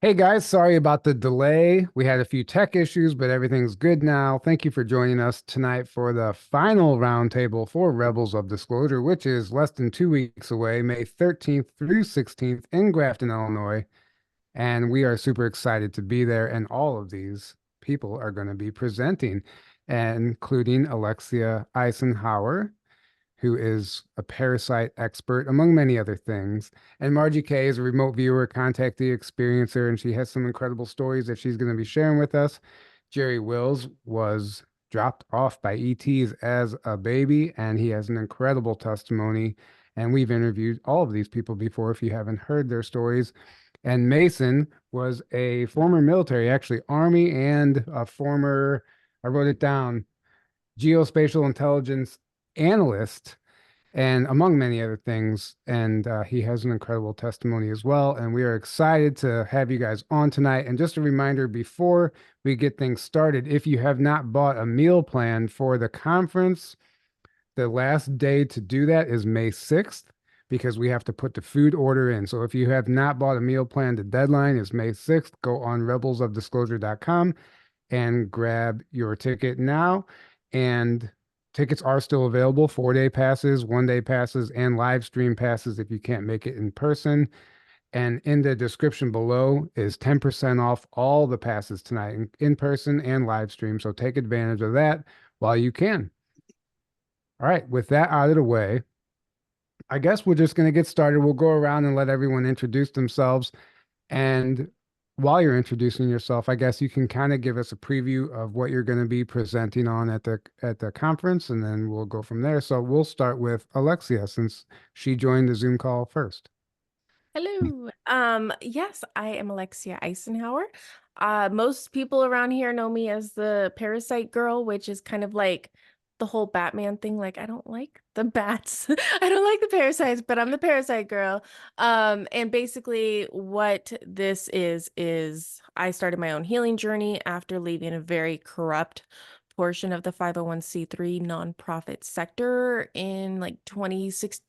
Hey guys, sorry about the delay. We had a few tech issues, but everything's good now. Thank you for joining us tonight for the final roundtable for Rebels of Disclosure, which is less than 2 weeks away, May 13th through 16th in Grafton, Illinois. And we are super excited to be there. And all of these people are going to be presenting, including Alexia Eisenhower, who is a parasite expert, among many other things. And Margie Kay is a remote viewer, contact the experiencer, and she has some incredible stories that she's going to be sharing with us. Jerry Wills was dropped off by ETs as a baby, and he has an incredible testimony. And we've interviewed all of these people before if you haven't heard their stories. And Mason was a former military, actually, Army, and a former, I wrote it down, geospatial intelligence analyst, and among many other things. And he has an incredible testimony as well. And we are excited to have you guys on tonight. And just a reminder before we get things started, if you have not bought a meal plan for the conference, the last day to do that is May 6th because we have to put the food order in. So if you have not bought a meal plan, the deadline is May 6th. Go on rebelsofdisclosure.com and grab your ticket now. And tickets are still available, 4-day passes, 1-day passes, and live stream passes if you can't make it in person. And in the description below is 10% off all the passes tonight in person and live stream. So take advantage of that while you can. All right, with that out of the way, I guess we're just going to get started. We'll go around and let everyone introduce themselves. And while you're introducing yourself, I guess you can kind of give us a preview of what you're going to be presenting on at the conference, and then we'll go from there. So we'll start with Alexia since she joined the Zoom call first. Hello. Yes, I am Alexia Eisenhower. Most people around here know me as the Parasite Girl, which is kind of like the whole Batman thing. Like, I don't like the bats. I don't like the parasites, but I'm the Parasite Girl. And basically what this is I started my own healing journey after leaving a very corrupt portion of the 501c3 nonprofit sector in like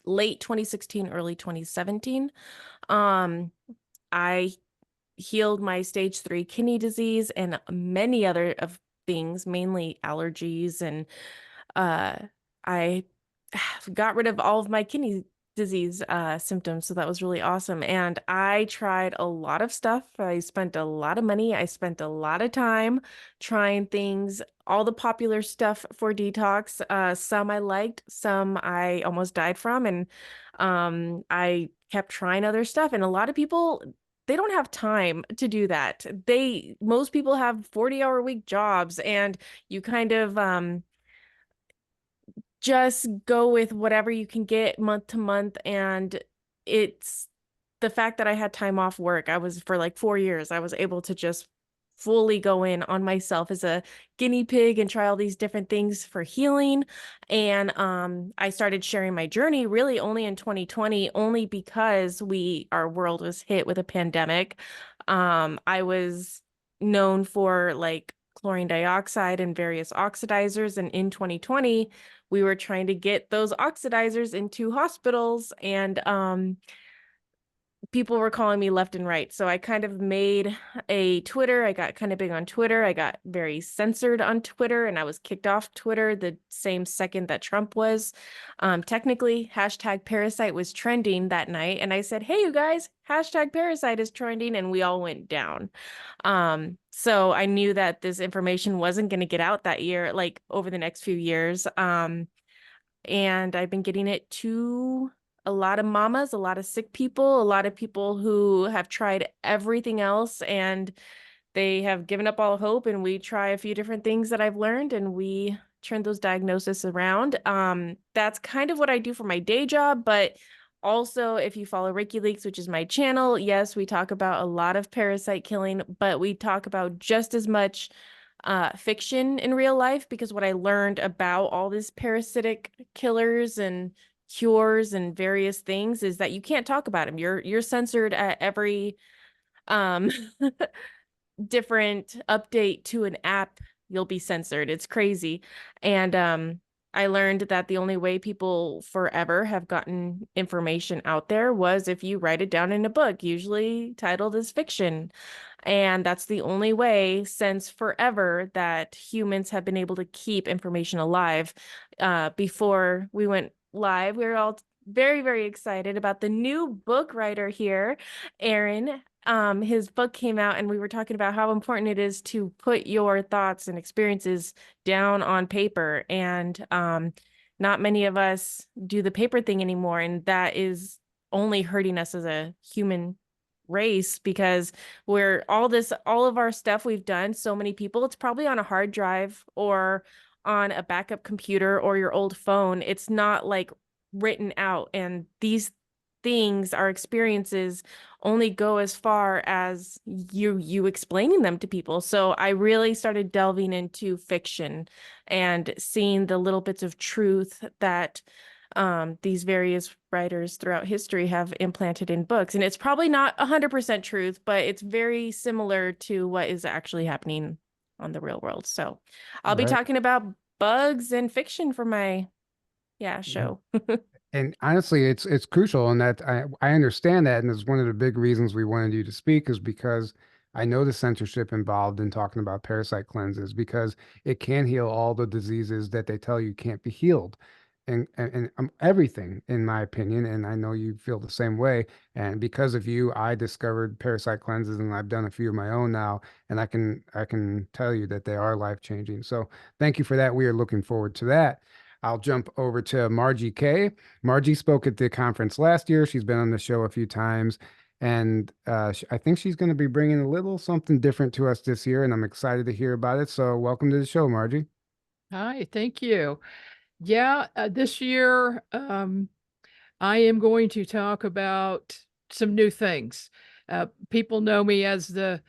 late 2016, early 2017. Um, I healed my stage 3 kidney disease and many other of things, mainly allergies, and uh, I got rid of all of my kidney disease symptoms, so that was really awesome. And I tried a lot of stuff. I spent a lot of money. I spent a lot of time trying things, all the popular stuff for detox. Some I liked, some I almost died from, and I kept trying other stuff. And a lot of people, they don't have time to do that. Most people have 40-hour week jobs, and you kind of just go with whatever you can get month to month. And it's the fact that I had time off work. I was for like 4 years, I was able to just fully go in on myself as a guinea pig and try all these different things for healing. And I started sharing my journey really only in 2020, only because our world was hit with a pandemic. I was known for like chlorine dioxide and various oxidizers, and in 2020 we were trying to get those oxidizers into hospitals, and people were calling me left and right. So I kind of made a Twitter. I got kind of big on Twitter. I got very censored on Twitter, and I was kicked off Twitter the same second that Trump was. Technically, hashtag Parasite was trending that night. And I said, hey, you guys, hashtag Parasite is trending. And we all went down. So I knew that this information wasn't going to get out that year, like over the next few years. And I've been getting it to a lot of mamas, a lot of sick people, a lot of people who have tried everything else and they have given up all hope. And we try a few different things that I've learned, and we turn those diagnoses around. That's kind of what I do for my day job. But also, if you follow Reiki Leaks, which is my channel, yes, we talk about a lot of parasite killing, but we talk about just as much fiction in real life, because what I learned about all these parasitic killers and cures and various things is that you can't talk about them. You're censored at every um different update to an app. You'll be censored. It's crazy. And I learned that the only way people forever have gotten information out there was if you write it down in a book, usually titled as fiction. And that's the only way since forever that humans have been able to keep information alive. Before we went live, we were all very, very excited about the new book writer here, Aaron. His book came out, and we were talking about how important it is to put your thoughts and experiences down on paper. And not many of us do the paper thing anymore. And that is only hurting us as a human race because we're all of our stuff we've done, so many people, it's probably on a hard drive or on a backup computer or your old phone. It's not like written out. And these things, our experiences, only go as far as you explaining them to people. So I really started delving into fiction and seeing the little bits of truth that these various writers throughout history have implanted in books. And it's probably not 100% truth, but it's very similar to what is actually happening on the real world. So I'll be Right. talking about bugs and fiction for my Yeah. show. And honestly, it's crucial, and that I understand that, and it's one of the big reasons we wanted you to speak is because I know the censorship involved in talking about parasite cleanses because it can heal all the diseases that they tell you can't be healed, and everything, in my opinion, and I know you feel the same way. And because of you, I discovered parasite cleanses, and I've done a few of my own now, and I can tell you that they are life changing. So thank you for that. We are looking forward to that. I'll jump over to Margie K. Margie spoke at the conference last year. She's been on the show a few times, and I think she's going to be bringing a little something different to us this year, and I'm excited to hear about it. So, welcome to the show, Margie. Hi, thank you. Yeah, this year I am going to talk about some new things. People know me as the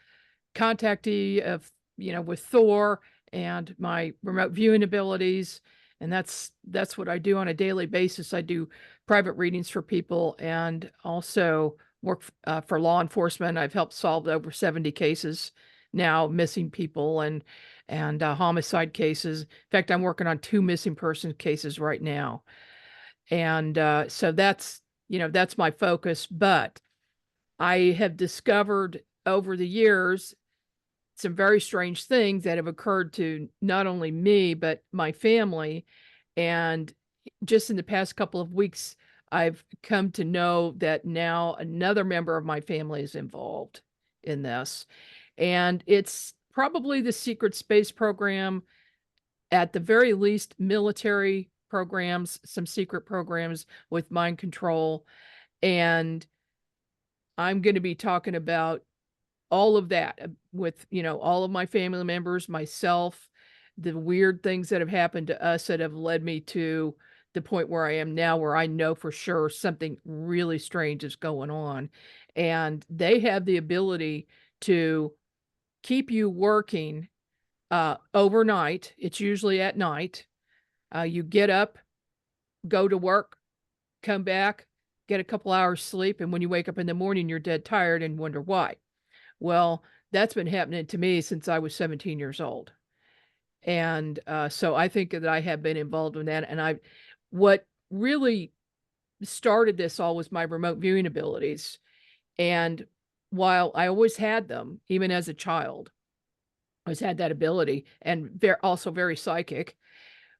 contactee of, with Thor and my remote viewing abilities, and that's what I do on a daily basis. I do private readings for people and also work for law enforcement. I've helped solve over 70 cases now, missing people and homicide cases. In fact, I'm working on 2 missing person cases right now, and so that's my focus. But I have discovered over the years some very strange things that have occurred to not only me, but my family. And just in the past couple of weeks, I've come to know that now another member of my family is involved in this. And it's probably the secret space program, at the very least, military programs, some secret programs with mind control. And I'm going to be talking about all of that with, all of my family members, myself, the weird things that have happened to us that have led me to the point where I am now, where I know for sure something really strange is going on. And they have the ability to keep you working overnight. It's usually at night. You get up, go to work, come back, get a couple hours sleep, and when you wake up in the morning, you're dead tired and wonder why. Well, that's been happening to me since I was 17 years old. And so I think that I have been involved in that. And what really started this all was my remote viewing abilities. And while I always had them, even as a child, I always had that ability, and also very psychic,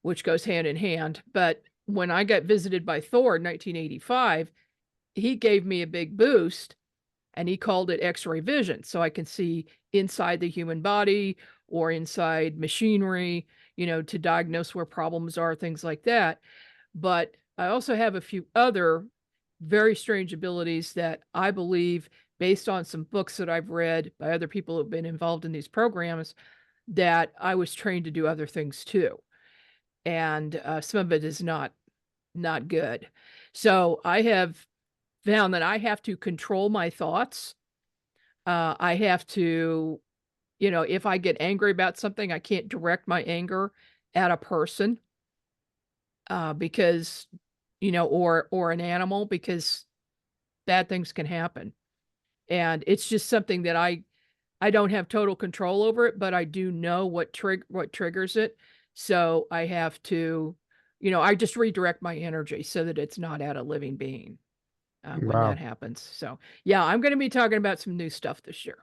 which goes hand in hand. But when I got visited by Thor in 1985, he gave me a big boost, and he called it X-ray vision. So I can see inside the human body or inside machinery, to diagnose where problems are, things like that. But I also have a few other very strange abilities that I believe, based on some books that I've read by other people who've been involved in these programs, that I was trained to do other things too. And some of it is not good. So I have found that I have to control my thoughts. I have to, if I get angry about something, I can't direct my anger at a person, because, or an animal, because bad things can happen. And it's just something that I don't have total control over it, but I do know what triggers it. So I have to I just redirect my energy so that it's not at a living being when that Wow. happens. So yeah, I'm going to be talking about some new stuff this year.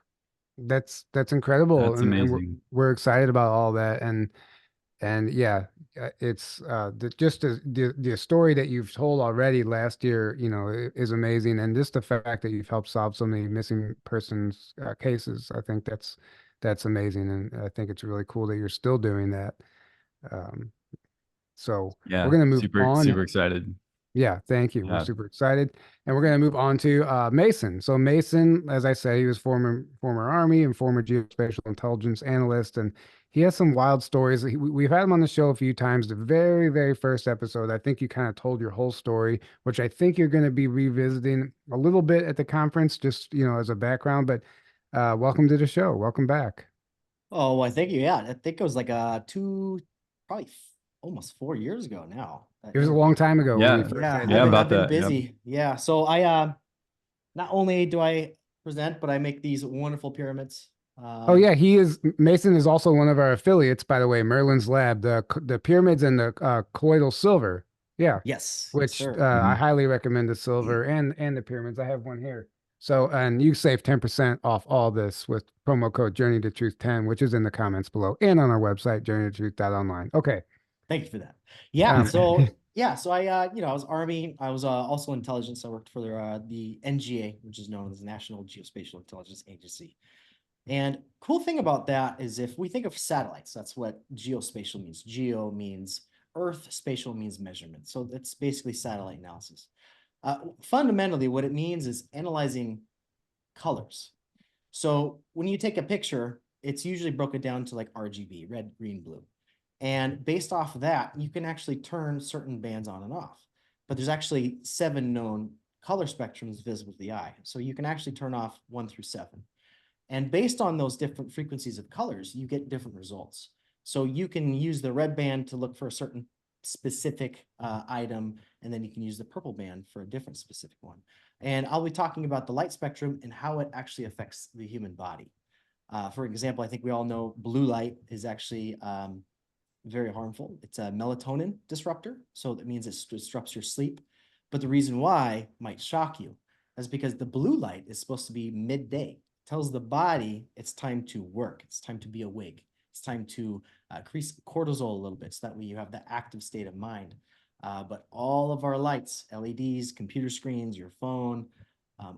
That's incredible. That's And amazing. we're excited about all that. And yeah, it's just the story that you've told already last year, is amazing. And just the fact that you've helped solve so many missing persons cases, I think that's amazing. And I think it's really cool that you're still doing that. Um, so we're Yeah, gonna move super, on. super excited. Yeah, thank you. We're Yeah. super excited. And we're going to move on to Mason. So Mason, as I said, he was former Army and former geospatial intelligence analyst, and he has some wild stories. We've had him on the show a few times. The very, very first episode, I think you kind of told your whole story, which I think you're going to be revisiting a little bit at the conference, just as a background. But welcome to the show. Welcome back. Oh, well, thank you. Yeah, I think it was like probably almost 4 years ago now. That It was a interview. long time ago when we Yeah. first Yeah, had Yeah, you. about I've been that, yep. busy. Yeah, so not only do I present, but I make these wonderful pyramids. Oh yeah, Mason is also one of our affiliates, by the way, Merlin's Lab, the pyramids and the colloidal silver. Yeah, Yes, which sir. I Mhm. highly recommend the silver and the pyramids. I have one here. So, and you save 10% off all this with promo code Journey to Truth 10, which is in the comments below and on our website, journeytotruth.online. Okay. Thank you for that. Yeah, Um, so I I was Army. I was also intelligence. I worked for the NGA, which is known as National Geospatial Intelligence Agency. And cool thing about that is if we think of satellites, that's what geospatial means. Geo means Earth, spatial means measurement. So it's basically satellite analysis. Fundamentally, what it means is analyzing colors. So when you take a picture, it's usually broken down to like RGB, red, green, blue. And based off of that, you can actually turn certain bands on and off. But there's actually 7 known color spectrums visible to the eye. So you can actually turn off 1 through 7. And based on those different frequencies of colors, you get different results. So you can use the red band to look for a certain specific item, and then you can use the purple band for a different specific one. And I'll be talking about the light spectrum and how it actually affects the human body. For example, I think we all know blue light is actually very harmful. It's a melatonin disruptor, so that means it disrupts your sleep. But the reason why might shock you is because the blue light is supposed to be midday, tells the body it's time to work, it's time to be awake, it's time to increase cortisol a little bit, so that way you have the active state of mind. But all of our lights, LEDs, computer screens, your phone,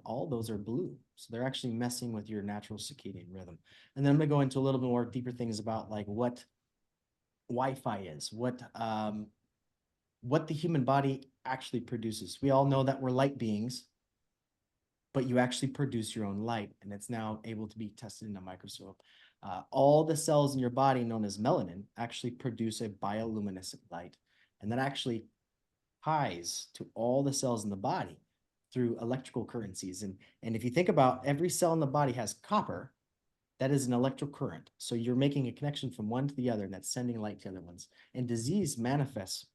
all those are blue. So they're actually messing with your natural circadian rhythm. And then I'm gonna go into a little bit more deeper things about like what Wi-Fi is, what the human body actually produces. We all know that we're light beings, but you actually produce your own light, and it's now able to be tested in a microscope. All the cells in your body, known as melanin, actually produce a bioluminescent light, and that actually ties to all the cells in the body through electrical currencies. And if you think about every cell in the body has copper, that is an electrical current. So you're making a connection from one to the other, and that's sending light to other ones. And disease manifests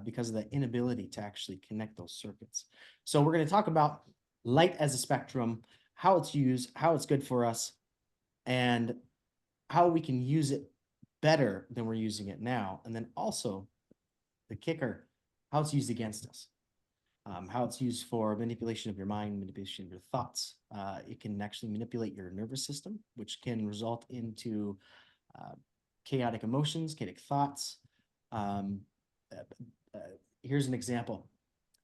because of the inability to actually connect those circuits. So we're going to talk about light as a spectrum, how it's used, how it's good for us, and how we can use it better than we're using it now. And then also the kicker, how it's used against us. How it's used for manipulation of your mind, manipulation of your thoughts. It can actually manipulate your nervous system, which can result into chaotic emotions, chaotic thoughts. Here's an example.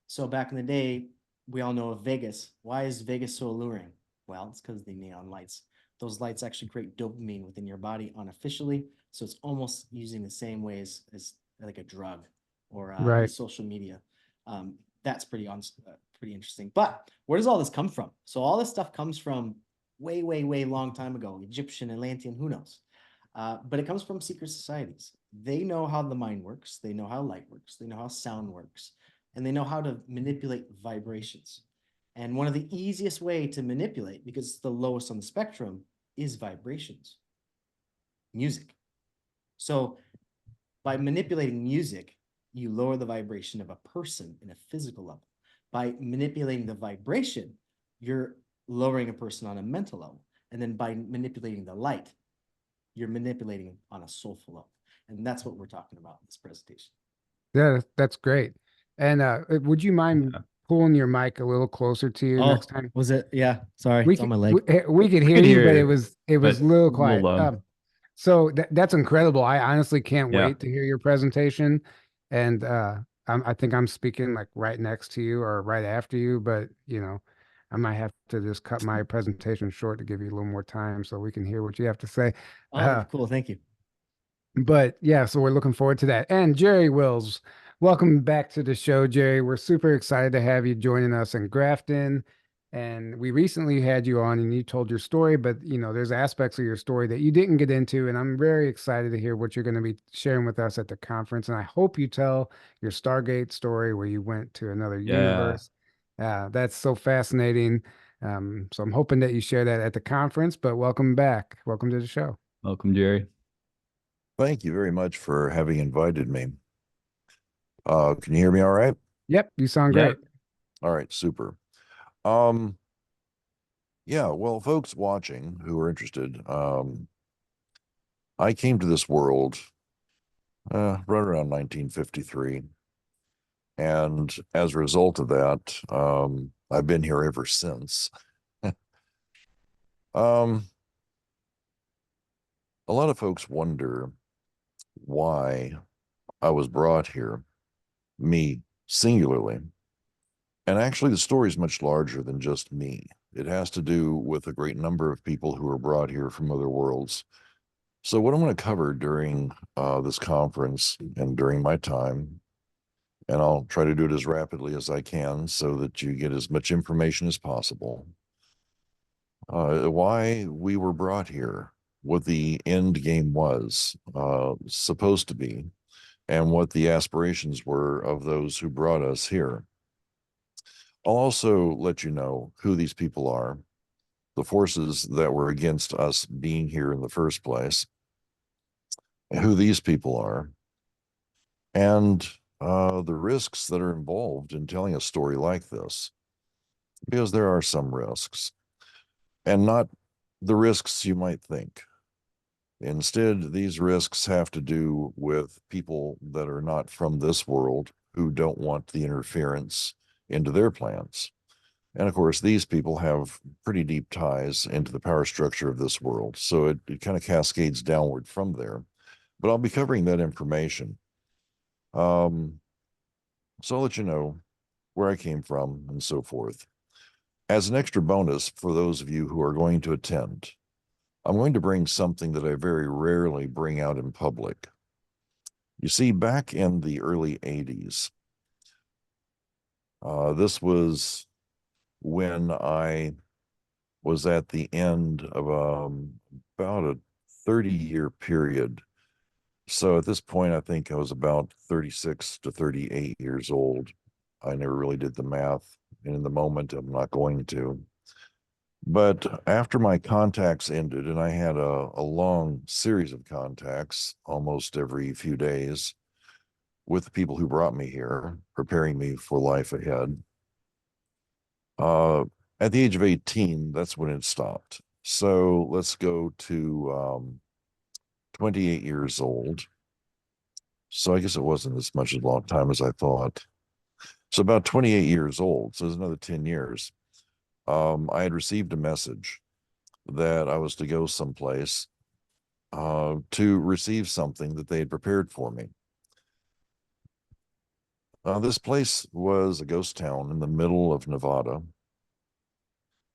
So back in the day, we all know of Vegas. Why is Vegas so alluring? Well, it's because of the neon lights. Those lights actually create dopamine within your body unofficially. So it's almost using the same ways as like a drug or right. social media. That's pretty interesting. But where does all this come from? So all this stuff comes from way, way, way long time ago, Egyptian, Atlantean, who knows? But it comes from secret societies. They know how the mind works. They know how light works. They know how sound works. And they know how to manipulate vibrations. And one of the easiest way to manipulate, because it's the lowest on the spectrum, is vibrations. Music. So by manipulating music, you lower the vibration of a person in a physical level. By manipulating the vibration, you're lowering a person on a mental level. And then by manipulating the light, you're manipulating on a soulful level. And that's what we're talking about in this presentation. Yeah, that's great. And would you mind Yeah. pulling your mic a little closer to you next Oh, time? was it? Yeah, sorry, We it's on could my leg. we could We hear could you, but hear it you, was but a little a little quiet. low. So that's incredible. I honestly can't Yeah. wait to hear your presentation. And I think I'm speaking like right next to you or right after you, but I might have to just cut my presentation short to give you a little more time so we can hear what you have to say. Oh, cool, thank you. But yeah, so we're looking forward to that. And Jerry Wills, welcome back to the show, Jerry. We're super excited to have you joining us in Grafton. And we recently had you on and you told your story, but there's aspects of your story that you didn't get into. And I'm very excited to hear what you're going to be sharing with us at the conference. And I hope you tell your Stargate story where you went to another Yeah. universe. That's so fascinating. So I'm hoping that you share that at the conference, but welcome back. Welcome to the show. Welcome, Jerry. Thank you very much for having invited me. Can you hear me all right? Yep, you sound Yep. great. All right, super. Yeah, well, folks watching who are interested, I came to this world right around 1953. And as a result of that, I've been here ever since. Um, a lot of folks wonder why I was brought here, me singularly. And actually, the story is much larger than just me. It has to do with a great number of people who are brought here from other worlds. So, what I'm going to cover during this conference and during my time, and I'll try to do it as rapidly as I can so that you get as much information as possible. Why we were brought here, what the end game was supposed to be, and what the aspirations were of those who brought us here. I'll also let you know who these people are, the forces that were against us being here in the first place, who these people are, and the risks that are involved in telling a story like this, because there are some risks, and not the risks you might think. Instead, these risks have to do with people that are not from this world who don't want the interference into their plans. And of course, these people have pretty deep ties into the power structure of this world. So it kind of cascades downward from there. But I'll be covering that information. So I'll let you know where I came from and so forth. As an extra bonus for those of you who are going to attend, I'm going to bring something that I very rarely bring out in public. You see, back in the early 80s, this was when I was at the end of about a 30-year period. So at this point, I think I was about 36 to 38 years old. I never really did the math, and in the moment, I'm not going to. But after my contacts ended, and I had a long series of contacts almost every few days with the people who brought me here, preparing me for life ahead. At the age of 18, that's when it stopped. So let's go to 28 years old. So I guess it wasn't as much a long time as I thought. So about 28 years old. So there's another 10 years. I had received a message that I was to go someplace to receive something that they had prepared for me. This place was a ghost town in the middle of Nevada,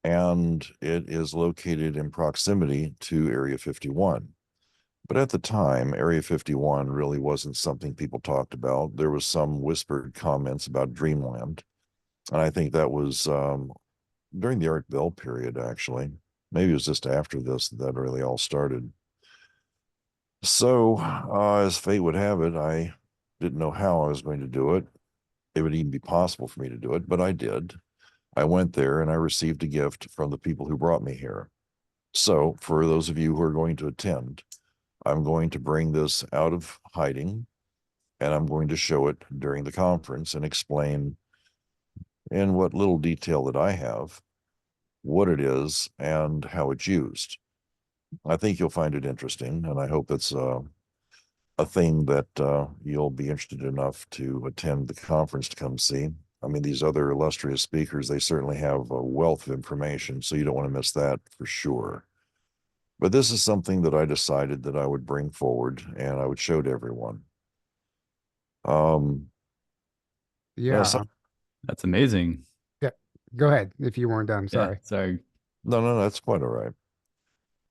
and it is located in proximity to Area 51. But at the time, Area 51 really wasn't something people talked about. There was some whispered comments about Dreamland, and I think that was during the Art Bell period, actually. Maybe it was just after this that really all started. So, as fate would have it, I didn't know how I was going to do it. It would even be possible for me to do it, but I did. I went there and I received a gift from the people who brought me here. So, for those of you who are going to attend, I'm going to bring this out of hiding and I'm going to show it during the conference and explain in what little detail that I have what it is and how it's used. I think you'll find it interesting, and I hope it's a thing that you'll be interested enough to attend the conference to come see. I mean, these other illustrious speakers, they certainly have a wealth of information, so you don't want to miss that for sure. But this is something that I decided that I would bring forward and I would show to everyone. Yeah. So, That's amazing. Yeah. Go ahead if you weren't done. Yeah, Sorry. sorry. no, that's quite all right.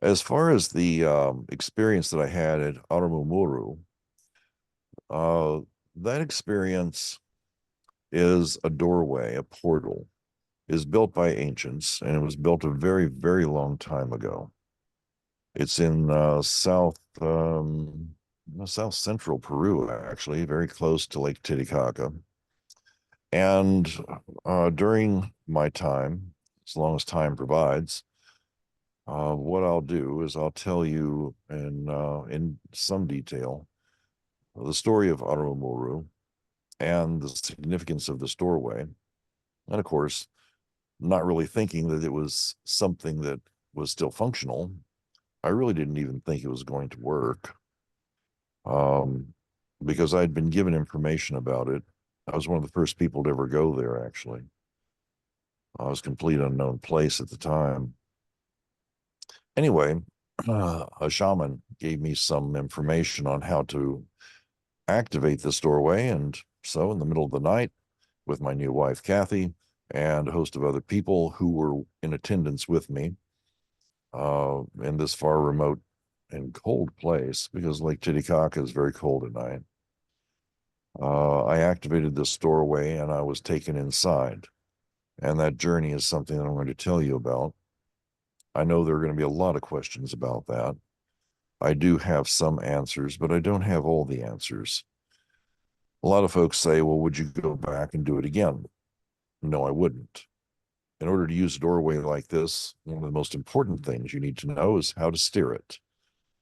As far as the experience that I had at Arumumuru, that experience is a doorway, a portal, is built by ancients, and it was built a very, very long time ago. It's in south central Peru, actually, very close to Lake Titicaca. And during my time, as long as time provides, what I'll do is I'll tell you in some detail the story of Arumuru and the significance of this doorway. And of course, not really thinking that it was something that was still functional. I really didn't even think it was going to work, because I'd been given information about it. I was one of the first people to ever go there, actually. I was a complete unknown place at the time. Anyway, a shaman gave me some information on how to activate this doorway. And so in the middle of the night, with my new wife, Kathy, and a host of other people who were in attendance with me in this far remote and cold place, because Lake Titicaca is very cold at night, I activated this doorway and I was taken inside. And that journey is something that I'm going to tell you about. I know there are going to be a lot of questions about that. I do have some answers, but I don't have all the answers. A lot of folks say, well, would you go back and do it again? No, I wouldn't. In order to use a doorway like this, one of the most important things you need to know is how to steer it.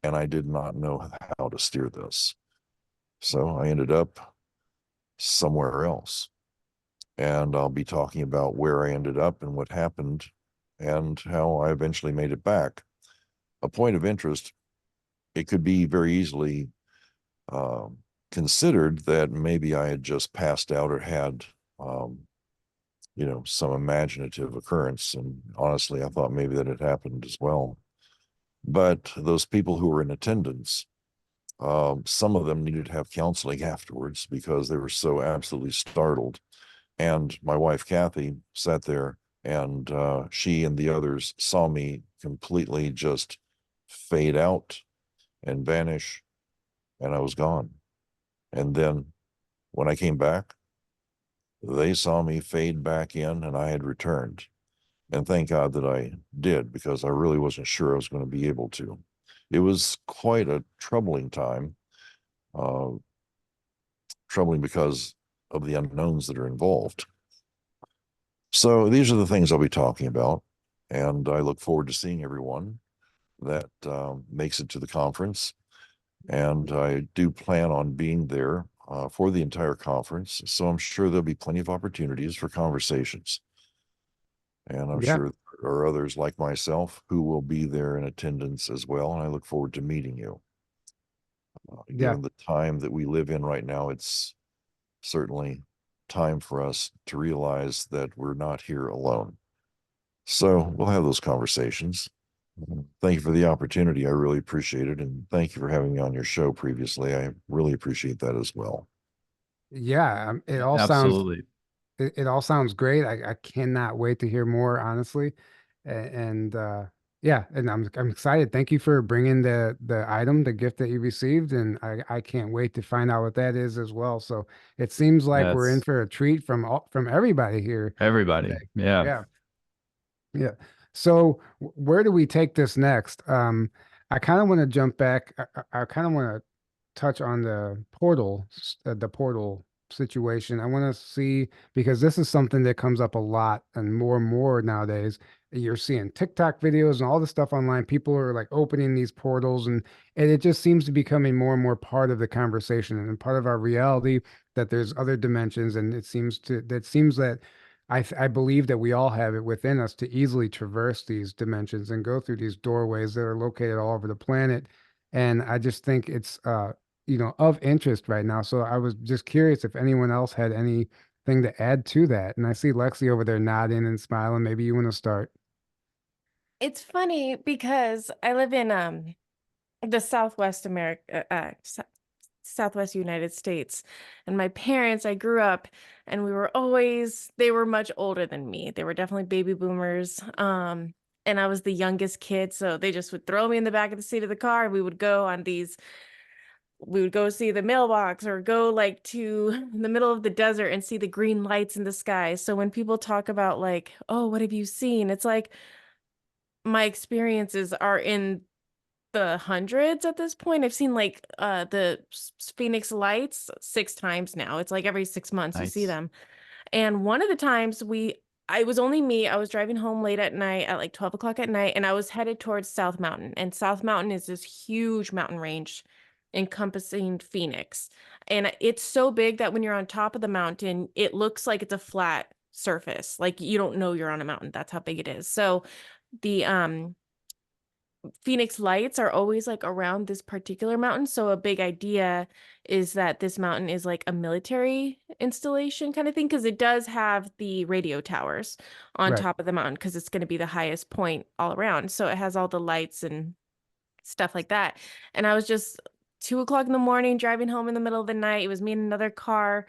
And I did not know how to steer this. So I ended up somewhere else. And I'll be talking about where I ended up and what happened and how I eventually made it back. A point of interest, it could be very easily considered that maybe I had just passed out or had, some imaginative occurrence. And honestly, I thought maybe that had happened as well. But those people who were in attendance, some of them needed to have counseling afterwards because they were so absolutely startled. And my wife, Kathy, sat there and she and the others saw me completely just fade out and vanish, and I was gone. And then when I came back, they saw me fade back in and I had returned. And thank God that I did, because I really wasn't sure I was going to be able to. It was quite a troubling time, troubling because of the unknowns that are involved. So these are the things I'll be talking about, and I look forward to seeing everyone that makes it to the conference. And I do plan on being there for the entire conference, so I'm sure there'll be plenty of opportunities for conversations. And I'm sure there are others like myself who will be there in attendance as well, and I look forward to meeting you. Given the time that we live in right now, it's certainly time for us to realize that we're not here alone. So we'll have those conversations. Thank you for the opportunity. I really appreciate it. And thank you for having me on your show previously. I really appreciate that as well. Yeah, it all Absolutely. it all sounds great. I cannot wait to hear more, honestly. And yeah, and I'm excited. Thank you for bringing the item, the gift that you received, and I can't wait to find out what that is as well. So it seems like we're in Yes. for a treat from everybody here Everybody. today. Yeah. Yeah. Yeah. So where do we take this next? I kind of want to jump back. I kind of want to touch on the portal situation. I want to see, because this is something that comes up a lot and more nowadays. You're seeing TikTok videos and all the stuff online. People are like opening these portals, and it just seems to be becoming more and more part of the conversation and part of our reality, that there's other dimensions, and it seems that I believe that we all have it within us to easily traverse these dimensions and go through these doorways that are located all over the planet. And I just think it's of interest right now. So I was just curious if anyone else had anything to add to that. And I see Lexi over there nodding and smiling. Maybe you want to start. It's funny because I live in the Southwest United States, and my parents, I grew up, and they were much older than me. They were definitely baby boomers. And I was the youngest kid, so they just would throw me in the back of the seat of the car, and we would go see the mailbox or go like to the middle of the desert and see the green lights in the sky. So when people talk about like, oh, what have you seen? It's like my experiences are in the hundreds at this point. I've seen like the Phoenix lights 6 times now. It's like every 6 months you see Nice. them. And one of the times I was only me. I was driving home late at night at like 12 o'clock at night, and I was headed towards South Mountain. And South Mountain is this huge mountain range encompassing Phoenix. And it's so big that when you're on top of the mountain, it looks like it's a flat surface. Like you don't know you're on a mountain. That's how big it is. So the Phoenix lights are always like around this particular mountain. So a big idea is that this mountain is like a military installation kind of thing, because it does have the radio towers on Right. top of the mountain, because it's going to be the highest point all around. So it has all the lights and stuff like that. And I was just 2 o'clock in the morning driving home in the middle of the night. It was me and another car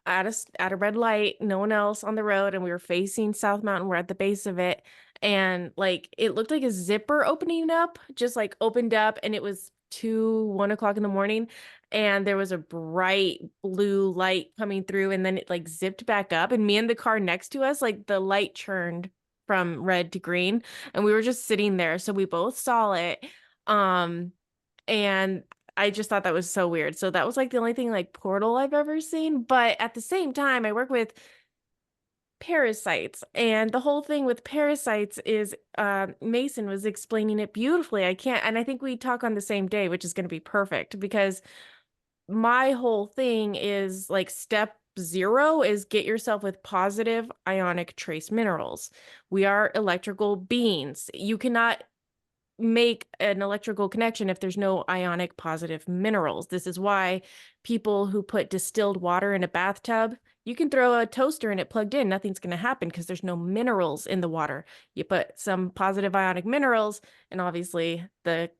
at a red light, no one else on the road, and we were facing South Mountain. We're at the base of it, and like it looked like a zipper opening up, just like opened up, and it was 1 o'clock in the morning, and there was a bright blue light coming through, and then it like zipped back up, and me and the car next to us, like the light turned from red to green, and we were just sitting there, so we both saw it. And I just thought that was so weird. So that was like the only thing like portal I've ever seen. But at the same time, I work with parasites, and the whole thing with parasites is Mason was explaining it beautifully. And I think we talk on the same day, which is going to be perfect, because my whole thing is like step 0 is get yourself with positive ionic trace minerals. We are electrical beings. You cannot make an electrical connection if there's no ionic positive minerals. This is why people who put distilled water in a bathtub, you can throw a toaster in it plugged in, nothing's going to happen because there's no minerals in the water. You put some positive ionic minerals, and obviously the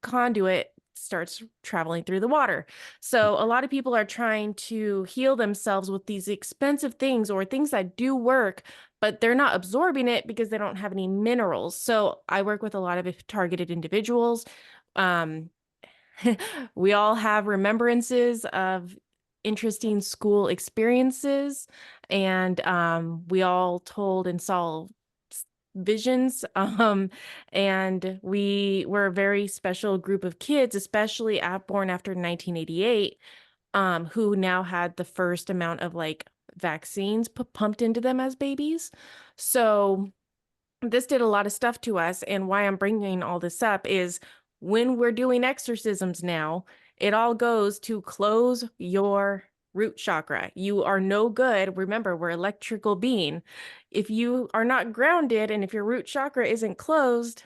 conduit starts traveling through the water. So a lot of people are trying to heal themselves with these expensive things or things that do work, but they're not absorbing it because they don't have any minerals. So I work with a lot of targeted individuals. Um, we all have remembrances of interesting school experiences, and we all told and saw visions. And we were a very special group of kids, especially born after 1988, who now had the first amount of like vaccines pumped into them as babies. So this did a lot of stuff to us. And why I'm bringing all this up is when we're doing exorcisms now, it all goes to close your root chakra. You are no good. Remember, we're electrical being. If you are not grounded and if your root chakra isn't closed,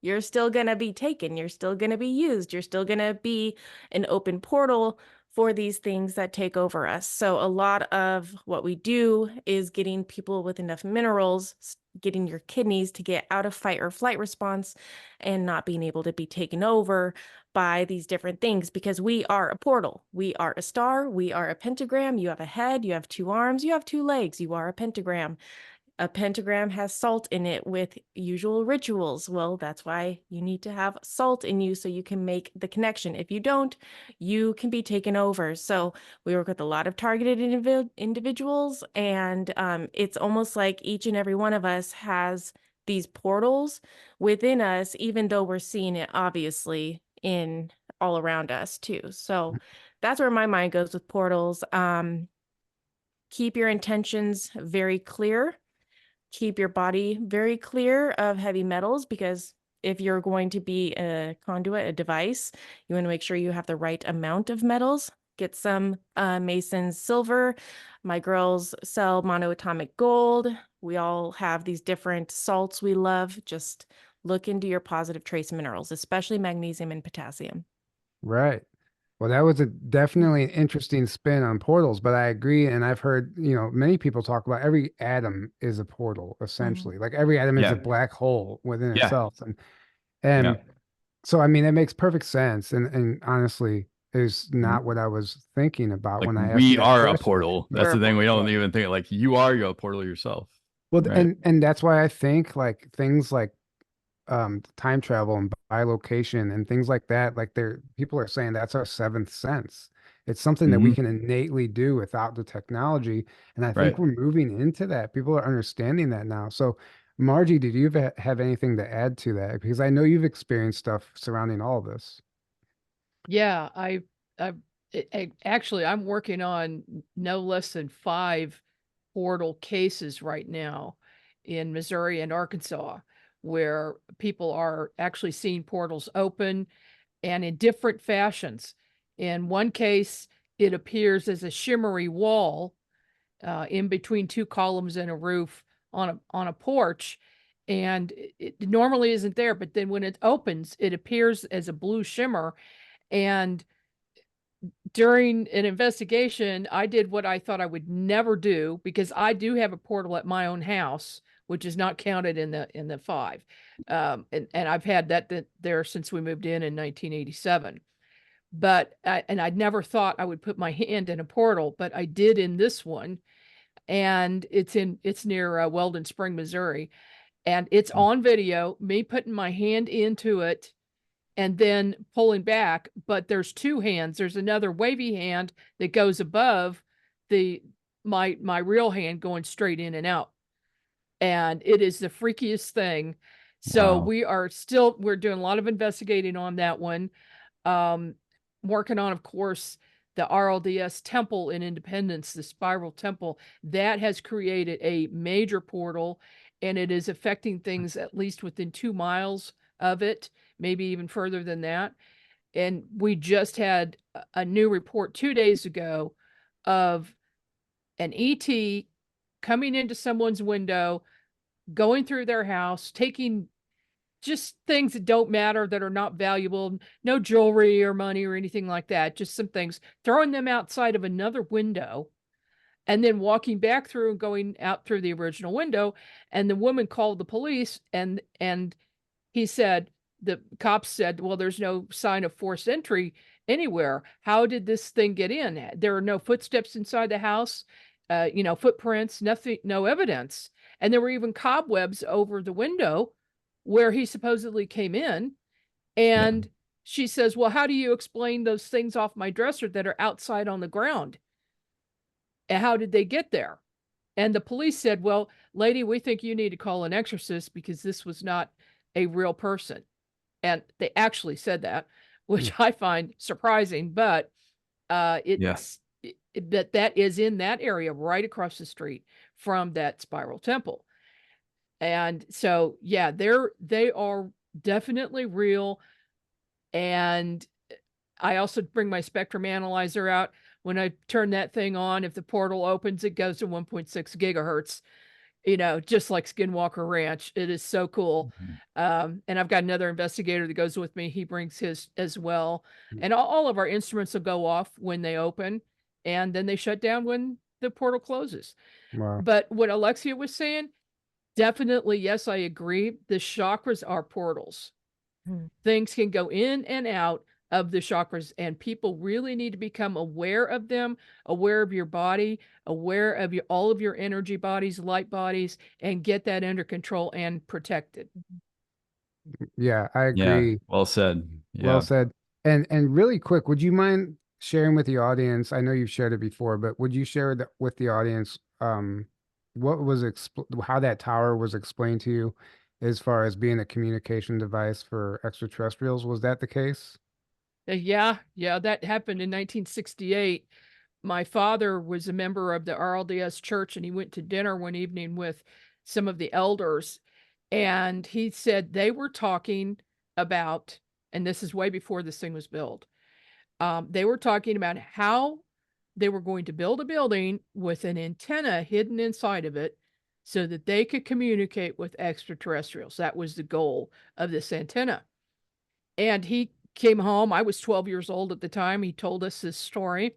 you're still going to be taken. You're still going to be used. You're still going to be an open portal for these things that take over us. So a lot of what we do is getting people with enough minerals, getting your kidneys to get out of fight or flight response and not being able to be taken over by these different things, because we are a portal. We are a star. We are a pentagram. You have a head. You have 2 arms. You have 2 legs. You are a pentagram. A pentagram has salt in it with usual rituals. Well, that's why you need to have salt in you so you can make the connection. If you don't, you can be taken over. So we work with a lot of targeted individuals, and it's almost like each and every one of us has these portals within us, even though we're seeing it obviously in all around us too. So that's where my mind goes with portals. Keep your intentions very clear. Keep your body very clear of heavy metals, because if you're going to be a conduit, a device, you want to make sure you have the right amount of metals. Get some Mason's silver. My girls sell monoatomic gold. We all have these different salts we love. Just look into your positive trace minerals, especially magnesium and potassium. Right. Well, that was definitely an interesting spin on portals, but I agree. And I've heard, many people talk about every atom is a portal, essentially. Like every atom is a Yeah. black hole within Yeah. itself. And Yeah. so, I mean, it makes perfect sense. And honestly, is Mhm. not what I was thinking about Like when I asked you we that are a question. portal. That's We're the a thing. We don't Yeah. even think like you are your portal yourself. Well, Right. and that's why I think like things like time travel and bilocation and things like that, like people are saying that's our seventh sense. It's something that we Mhm. can innately do without the technology. And I think Right. we're moving into that. People are understanding that now. So, Margie, did you have anything to add to that? Because I know you've experienced stuff surrounding all this. Yeah, actually, I'm working on no less than 5 portal cases right now in Missouri and Arkansas, where people are actually seeing portals open and in different fashions. In one case, it appears as a shimmery wall in between 2 columns and a roof on a porch, and it normally isn't there. But then when it opens, it appears as a blue shimmer. And during an investigation, I did what I thought I would never do, because I do have a portal at my own house, which is not counted in the 5. And I've had that there since we moved in 1987. But and I'd never thought I would put my hand in a portal, but I did in this one, and it's near Weldon Spring, Missouri, and it's on video, me putting my hand into it and then pulling back. But there's 2 hands. There's another wavy hand that goes above the my real hand going straight in and out. And it is the freakiest thing. So Wow. we're doing a lot of investigating on that one. Um, Working on, of course, the RLDS temple in Independence, the spiral temple that has created a major portal, and it is affecting things at least within 2 miles of it, maybe even further than that. And we just had a new report 2 days ago of an ET coming into someone's window, going through their house, taking just things that don't matter, that are not valuable, no jewelry or money or anything like that, just some things, throwing them outside of another window, and then walking back through and going out through the original window. And the woman called the police, and the cops said, well, there's no sign of forced entry anywhere. How did this thing get in? There are no footsteps inside the house, footprints, nothing, no evidence. And there were even cobwebs over the window where he supposedly came in. Yeah. And she says, well, how do you explain those things off my dresser that are outside on the ground? And how did they get there? And the police said, well, lady, we think you need to call an exorcist, because this was not a real person. And they actually said that, which I find surprising, but Yeah. that is in that area right across the street from that spiral temple. And so, yeah, they are definitely real. And I also bring my spectrum analyzer out. When I turn that thing on, if the portal opens, it goes to 1.6 gigahertz, just like Skinwalker Ranch. It is so cool. Mhm. And I've got another investigator that goes with me. He brings his as well. And all of our instruments will go off when they open, and then they shut down when the portal closes. Wow. But what Alexia was saying, definitely, yes, I agree. The chakras are portals. Things can go in and out of the chakras, and people really need to become aware of them, aware of your body, aware of all of your energy bodies, light bodies, and get that under control and protected. Yeah, I Yeah. agree. Well said. Well Yeah. said. And really quick, would you mind sharing with the audience? I know you've shared it before, but would you share with the audience what was how that tower was explained to you as far as being a communication device for extraterrestrials? Was that the case? Yeah, that happened in 1968. My father was a member of the RLDS church, and he went to dinner one evening with some of the elders, and he said they were talking about, and this is way before this thing was built. They were talking about how they were going to build a building with an antenna hidden inside of it so that they could communicate with extraterrestrials. That was the goal of this antenna. And he came home. I was 12 years old at the time. He told us this story,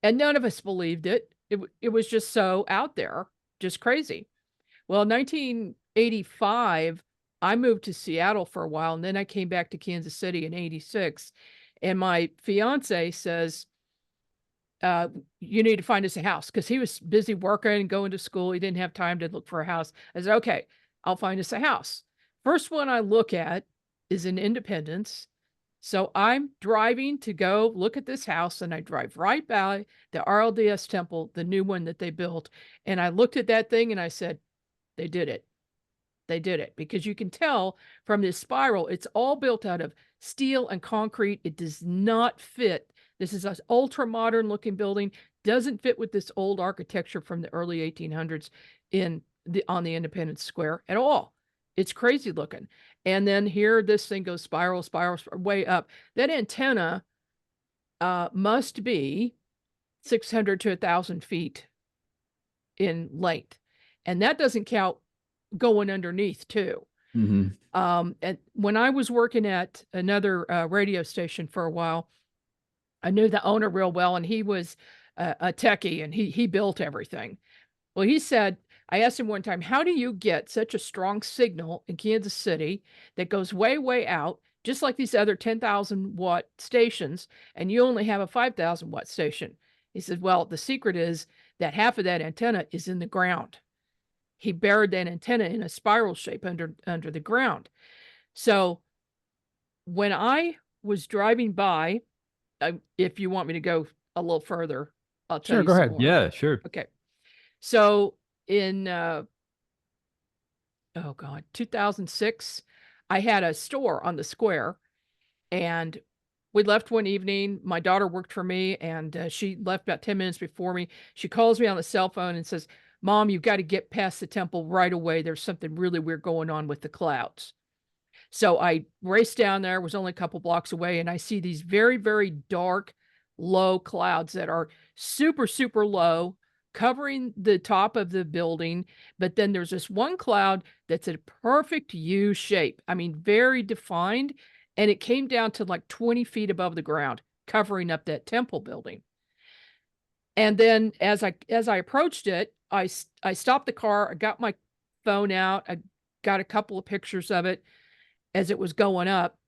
and none of us believed it. It was just so out there, just crazy. Well, 1985, I moved to Seattle for a while, and then I came back to Kansas City in 86. And my fiance says, you need to find us a house, because he was busy working and going to school. He didn't have time to look for a house. I said, okay, I'll find us a house. First one I look at is in Independence. So I'm driving to go look at this house, and I drive right by the RLDS temple, the new one that they built. And I looked at that thing and I said, they did it. They did it, because you can tell from this spiral, it's all built out of steel and concrete. It does not fit. This is an ultra modern looking building, doesn't fit with this old architecture from the early 1800s on the Independence Square at all. It's crazy looking. And then here, this thing goes spiral, way up. That antenna must be 600 to 1,000 feet in length. And that doesn't count going underneath too. Mhm. And when I was working at another radio station for a while, I knew the owner real well, and he was a techie, and he built everything. Well, he said, I asked him one time, how do you get such a strong signal in Kansas City that goes way, way out, just like these other 10,000 watt stations, and you only have a 5,000 watt station? He said, well, the secret is that half of that antenna is in the ground. He buried that antenna in a spiral shape under the ground. So when I was driving by, if you want me to go a little further, I'll tell Sure, you go some ahead. more. Yeah, sure. Okay. So in 2006, I had a store on the square, and we left one evening. My daughter worked for me, and she left about 10 minutes before me. She calls me on the cell phone and says, Mom, you've got to get past the temple right away. There's something really weird going on with the clouds. So I raced down there, was only a couple blocks away, and I see these very, very dark, low clouds that are super, super low, covering the top of the building. But then there's this one cloud that's a perfect U shape. I mean, very defined. And it came down to like 20 feet above the ground, covering up that temple building. And then as I approached it, I stopped the car. I got my phone out. I got a couple of pictures of it as it was going up.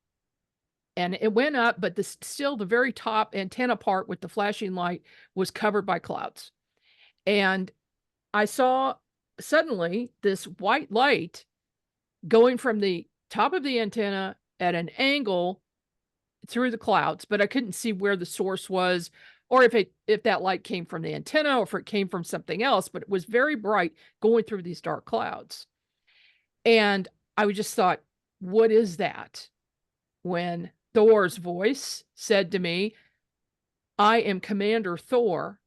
And it went up, but still the very top antenna part with the flashing light was covered by clouds. And I saw suddenly this white light going from the top of the antenna at an angle through the clouds, but I couldn't see where the source was, or if that light came from the antenna or if it came from something else, but it was very bright going through these dark clouds. And I just thought, what is that? When Thor's voice said to me, I am Commander Thor,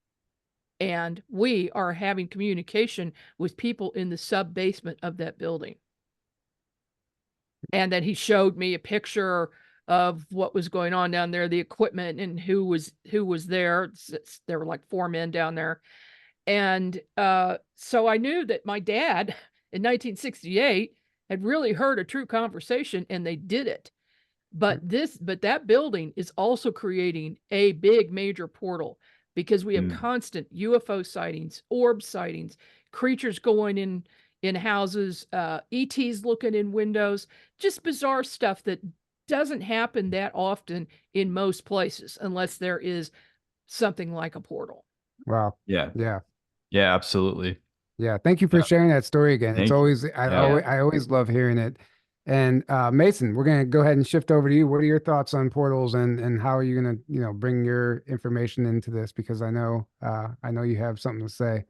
and we are having communication with people in the sub-basement of that building. And then he showed me a picture of what was going on down there, the equipment, and who was there. There were like 4 men down there. And so I knew that my dad in 1968 had really heard a true conversation, and they did it. But that building is also creating a big major portal, because we have constant UFO sightings, orb sightings, creatures going in houses, ETs looking in windows, just bizarre stuff that doesn't happen that often in most places unless there is something like a portal. Wow. Yeah. Yeah. Yeah, absolutely. Yeah. Thank you for sharing that story again. Thank It's you. always, Yeah. I always love hearing it. And Mason, we're going to go ahead and shift over to you. What are your thoughts on portals, and how are you going to, bring your information into this? Because I know you have something to say.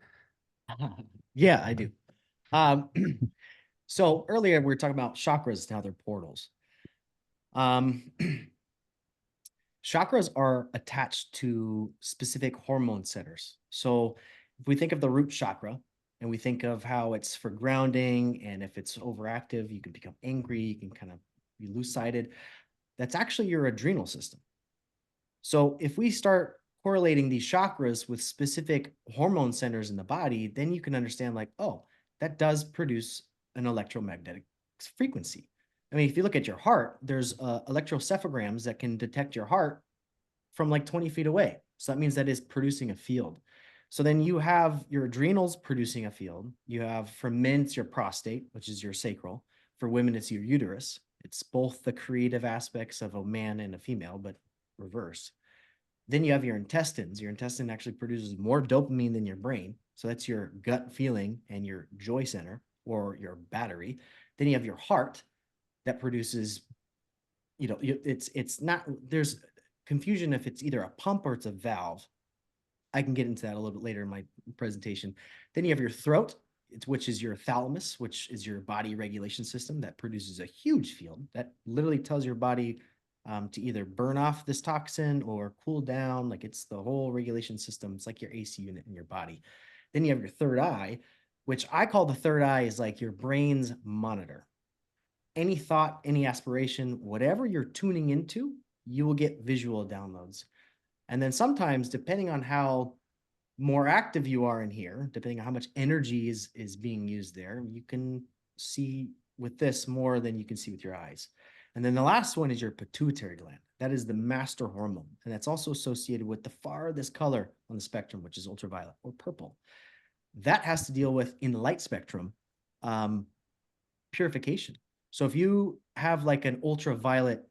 Yeah, I do. So earlier we were talking about chakras and how they're portals. Chakras are attached to specific hormone centers. So if we think of the root chakra and we think of how it's for grounding, and if it's overactive, you can become angry, you can kind of be loose-sided. That's actually your adrenal system. So if we start correlating these chakras with specific hormone centers in the body, then you can understand like, oh, that does produce an electromagnetic frequency. I mean, if you look at your heart, there's electrocephalograms that can detect your heart from like 20 feet away. So that means that it's producing a field. So then you have your adrenals producing a field. You have, for men, it's your prostate, which is your sacral. For women, it's your uterus. It's both the creative aspects of a man and a female, but reverse. Then you have your intestines. Your intestine actually produces more dopamine than your brain. So that's your gut feeling and your joy center, or your battery. Then you have your heart that produces, it's not, there's confusion if it's either a pump or it's a valve. I can get into that a little bit later in my presentation. Then you have your throat, which is your thalamus, which is your body regulation system that produces a huge field that literally tells your body to either burn off this toxin or cool down. Like, it's the whole regulation system. It's like your AC unit in your body. Then you have your third eye, which I call the third eye is like your brain's monitor. Any thought, any aspiration, whatever you're tuning into, you will get visual downloads. And then sometimes, depending on how more active you are in here, depending on how much energy is being used there, you can see with this more than you can see with your eyes. And then the last one is your pituitary gland. That is the master hormone. And that's also associated with the farthest color on the spectrum, which is ultraviolet or purple. That has to deal with, in the light spectrum, purification. So if you have like an ultraviolet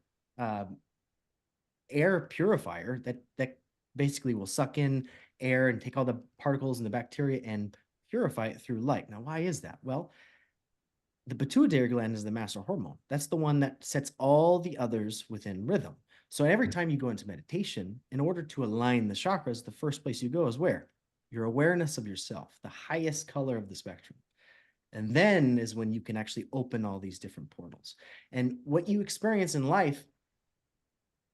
air purifier that basically will suck in air and take all the particles and the bacteria and purify it through light. Now, why is that? Well, the pituitary gland is the master hormone. That's the one that sets all the others within rhythm. So every time you go into meditation, in order to align the chakras, the first place you go is where? Your awareness of yourself, the highest color of the spectrum. And then is when you can actually open all these different portals. And what you experience in life,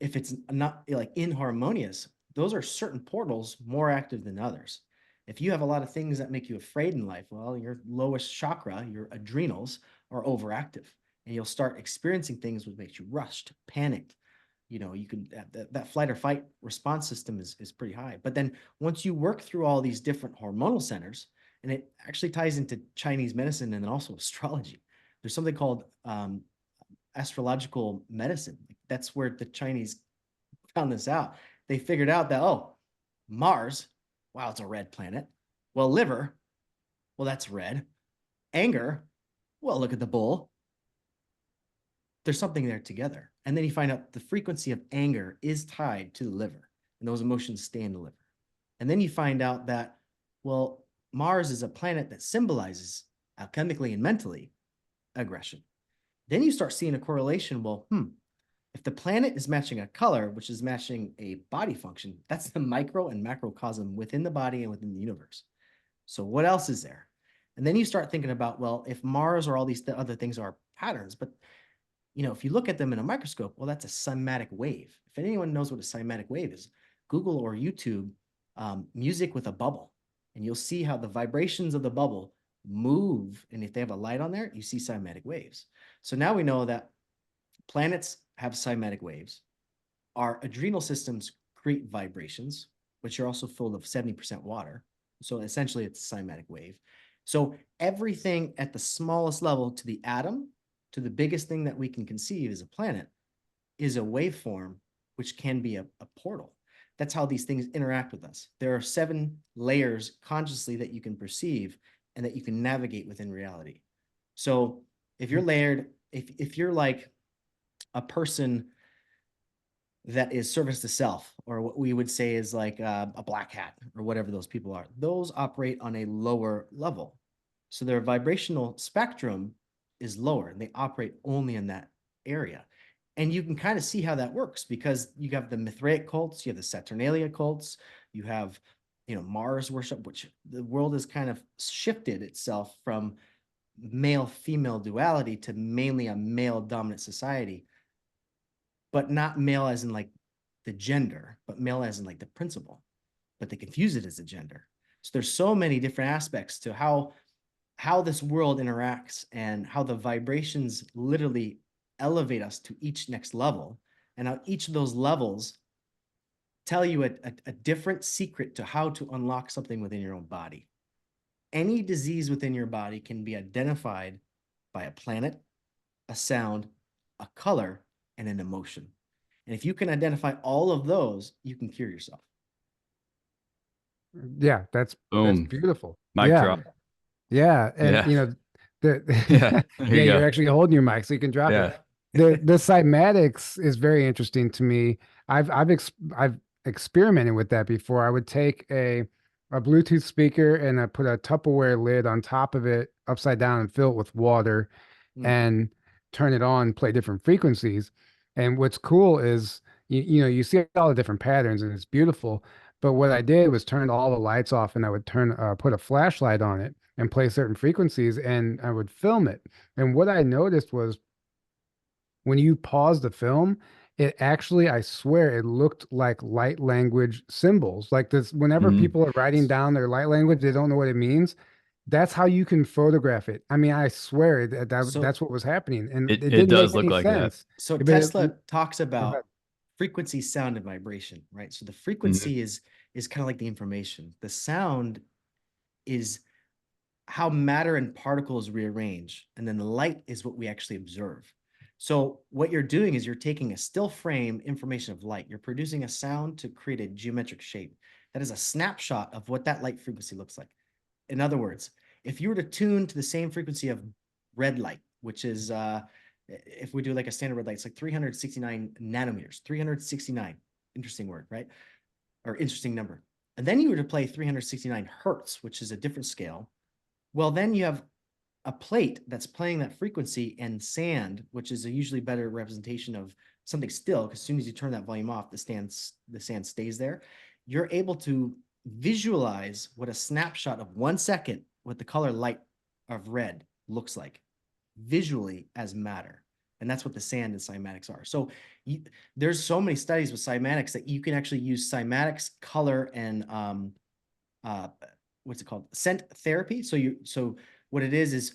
if it's not like inharmonious, those are certain portals more active than others. If you have a lot of things that make you afraid in life, well, your lowest chakra, your adrenals, are overactive, and you'll start experiencing things which makes you rushed, panicked. You can, that flight or fight response system is pretty high. But then once you work through all these different hormonal centers, and it actually ties into Chinese medicine and then also astrology. There's something called astrological medicine. That's where the Chinese found this out. They figured out that, oh, Mars, wow, it's a red planet. Well, liver, well, that's red. Anger, well, look at the bull. There's something there together. And then you find out the frequency of anger is tied to the liver, and those emotions stay in the liver. And then you find out that, well, Mars is a planet that symbolizes alchemically and mentally aggression. Then you start seeing a correlation. Well, if the planet is matching a color, which is matching a body function, that's the micro and macrocosm within the body and within the universe. So what else is there? And then you start thinking about, well, if Mars or all these other things are patterns, but if you look at them in a microscope, well, that's a cymatic wave. If anyone knows what a cymatic wave is, Google or YouTube music with a bubble, and you'll see how the vibrations of the bubble move. And if they have a light on there, you see cymatic waves. So now we know that planets have cymatic waves. Our adrenal systems create vibrations, which are also full of 70% water. So essentially it's a cymatic wave. So everything at the smallest level, to the atom, to the biggest thing that we can conceive as a planet, is a waveform, which can be a portal. That's how these things interact with us. There are 7 layers consciously that you can perceive and that you can navigate within reality. So if you're layered, if you're like a person that is service to self, or what we would say is like a black hat or whatever those people are, those operate on a lower level. So their vibrational spectrum is lower, and they operate only in that area. And you can kind of see how that works, because you have the Mithraic cults, you have the Saturnalia cults, you have, Mars worship, which the world has kind of shifted itself from male-female duality to mainly a male-dominant society, but not male as in like the gender, but male as in like the principle. But they confuse it as a gender. So there's so many different aspects to how this world interacts, and how the vibrations literally elevate us to each next level, and how each of those levels tell you a different secret to how to unlock something within your own body. Any disease within your body can be identified by a planet, a sound, a color, and an emotion. And if you can identify all of those, you can cure yourself. Yeah, that's Boom. beautiful. Mic Yeah. drop. Yeah. And Yeah. you know, Yeah. There yeah, you you're go. actually holding your mic so you can drop Yeah. it. The cymatics is very interesting to me. I've experimented with that before. I would take a Bluetooth speaker and I put a Tupperware lid on top of it upside down and fill it with water and turn it on, play different frequencies. And what's cool is you know, you see all the different patterns and it's beautiful. But what I did was turn all the lights off and I would put a flashlight on it and play certain frequencies and I would film it. And what I noticed was when you pause the film, it actually, I swear, it looked like light language symbols. Like this, whenever Mhm. people are writing down their light language, they don't know what it means. That's how you can photograph it. I mean, I swear So- that's what was happening. And it It didn't make does look any like that. sense. So But Tesla talks ahead. about frequency, sound, and vibration, right? So the frequency is kind of like the information. The sound is how matter and particles rearrange, and then the light is what we actually observe. So what you're doing is you're taking a still frame information of light. You're producing a sound to create a geometric shape. That is a snapshot of what that light frequency looks like. In other words, if you were to tune to the same frequency of red light, which is if we do like a standard red light, it's like 369 nanometers, 369. Interesting word, right? Or interesting number. And then you were to play 369 hertz, which is a different scale. Well, then you have a plate that's playing that frequency and sand, which is a usually better representation of something still, because as soon as you turn that volume off, the sand stays there. You're able to visualize what a snapshot of 1 second, what the color light of red looks like visually as matter. And that's what the sand and cymatics are. So there's so many studies with cymatics that you can actually use cymatics, color, and what's it called? Scent therapy. So what it is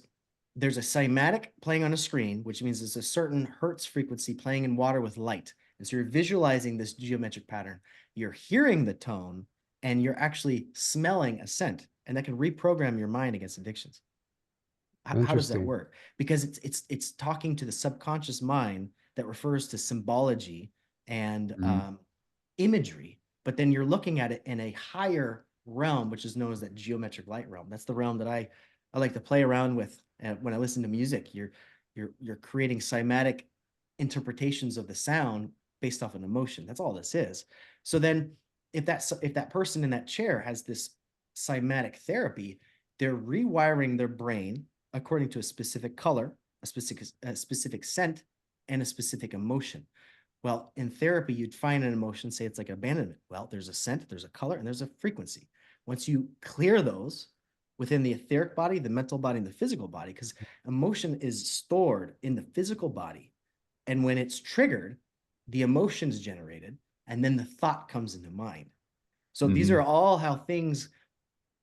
there's a cymatic playing on a screen, which means there's a certain hertz frequency playing in water with light. And so you're visualizing this geometric pattern. You're hearing the tone and you're actually smelling a scent, and that can reprogram your mind against addictions. How does that Interesting. work? Because it's talking to the subconscious mind that refers to symbology and imagery, but then you're looking at it in a higher realm, which is known as that geometric light realm. That's the realm that I like to play around with when I listen to music. You're creating cymatic interpretations of the sound based off an emotion. That's all this is. So then if that person in that chair has this cymatic therapy, they're rewiring their brain according to a specific color, a specific scent, and a specific emotion. Well, in therapy, you'd find an emotion, say it's like abandonment. Well, there's a scent, there's a color, and there's a frequency. Once you clear those within the etheric body, the mental body, and the physical body, because emotion is stored in the physical body. And when it's triggered, the emotion is generated, and then the thought comes into mind. So these are all how things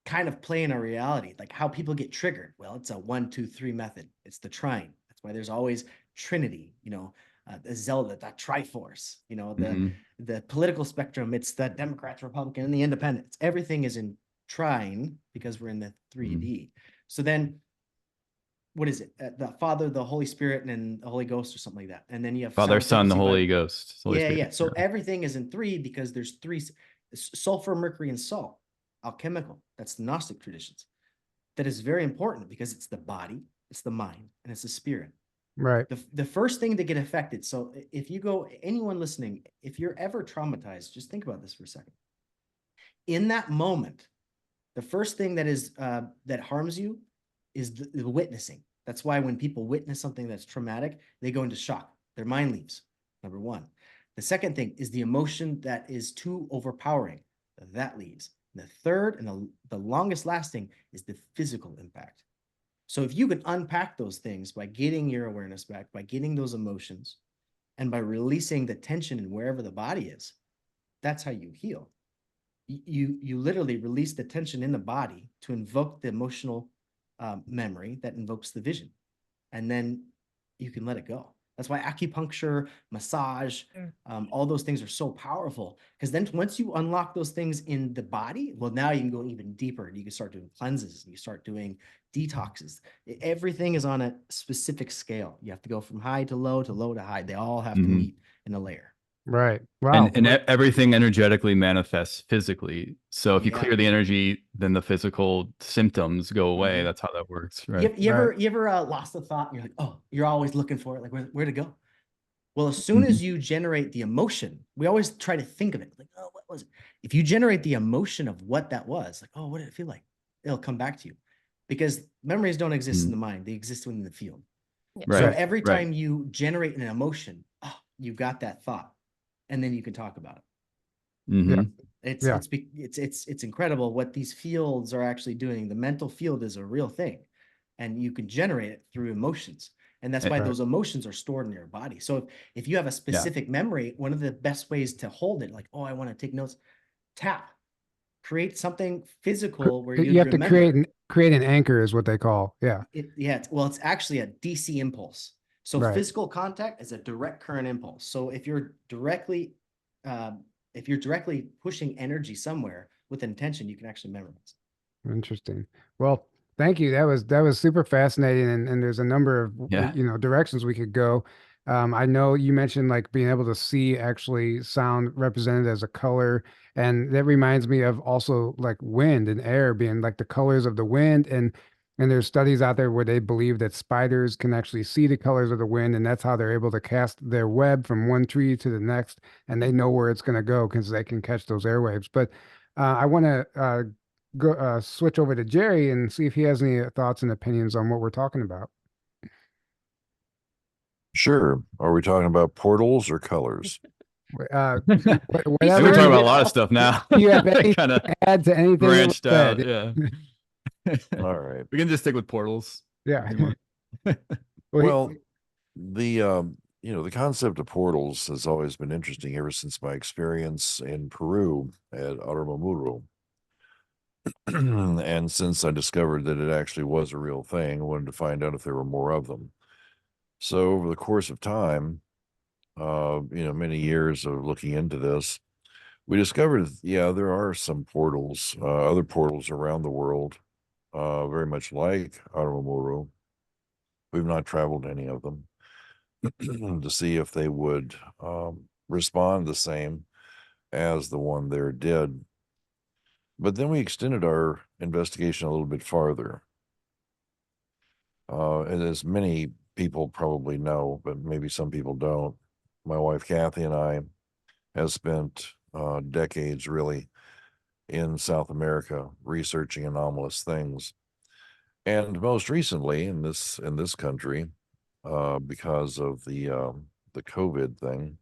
kind of play in our reality, like how people get triggered. Well, it's a 1, 2, 3 method. It's the trine. That's why there's always Trinity, the Zelda, that Triforce, the political spectrum. It's the Democrats, Republican, and the Independents. Everything is in trine because we're in the 3D. So then, what is it? The Father, the Holy Spirit, and the Holy Ghost, or something like that. And then you have Father, sound Son, the frequency Holy Ghost. Holy yeah, Spirit. yeah. So everything is in 3 because there's 3: sulfur, mercury, and salt, alchemical. That's the Gnostic traditions. That is very important because it's the body, it's the mind, and it's the spirit. Right. The first thing to get affected. So if you go, anyone listening, if you're ever traumatized, just think about this for a second. In that moment, the first thing that harms you is the witnessing. That's why when people witness something that's traumatic, they go into shock. Their mind leaves, number one. The second thing is the emotion that is too overpowering. That leaves. And the third and the longest lasting is the physical impact. So if you can unpack those things by getting your awareness back, by getting those emotions, and by releasing the tension in wherever the body is, that's how you heal. You literally release the tension in the body to invoke the emotional memory that invokes the vision, and then you can let it go. That's why acupuncture, massage, all those things are so powerful, because then once you unlock those things in the body, well, now you can go even deeper. You can start doing cleanses, you start doing detoxes. Everything is on a specific scale. You have to go from high to low to high. They all have to meet in a layer. Right. Wow. And everything energetically manifests physically. So if you Yeah. clear the energy, then the physical symptoms go away. That's how that works, right? You ever lost a thought and you're like, oh, you're always looking for it, like where to go? Well, as soon as you generate the emotion, we always try to think of it like, oh, what was it? If you generate the emotion of what that was, like, oh, what did it feel like? It'll come back to you, because memories don't exist in the mind; they exist within the field. Yeah. So Right. every time you generate an emotion, oh, you got that thought, and then you can talk about it. Mm-hmm. It's incredible what these fields are actually doing. The mental field is a real thing, and you can generate it through emotions. And that's why those emotions are stored in your body. So if you have a specific memory, one of the best ways to hold it, like, oh, I want to take notes, tap, create something physical where You have to remember. create an anchor is what they call. Yeah. It's actually a DC impulse. So physical contact is a direct current impulse. So if you're directly pushing energy somewhere with intention, you can actually memorize. Interesting. Well, thank you. That was super fascinating, and there's a number of directions we could go. I know you mentioned like being able to see actually sound represented as a color, and that reminds me of also like wind and air being like the colors of the wind, and there's studies out there where they believe that spiders can actually see the colors of the wind, and that's how they're able to cast their web from one tree to the next, and they know where it's going to go because they can catch those airwaves. But I want to go switch over to Jerry and see if he has any thoughts and opinions on what we're talking about. Sure. Are we talking about portals or colors? Whatever. We're talking about a lot of stuff now. You have anything kind of to add to anything branched out. said? Yeah. All right. We can just stick with portals. Yeah. Well, the concept of portals has always been interesting ever since my experience in Peru at Aramamuru. And since I discovered that it actually was a real thing, I wanted to find out if there were more of them. So over the course of time, many years of looking into this, we discovered, there are some portals, other portals around the world, very much like Aramamuru. We've not traveled any of them to see if they would respond the same as the one there did. But then we extended our investigation a little bit farther. And as many people probably know, but maybe some people don't, my wife Kathy and I have spent decades really in South America researching anomalous things. And most recently in this country, because of the COVID thing,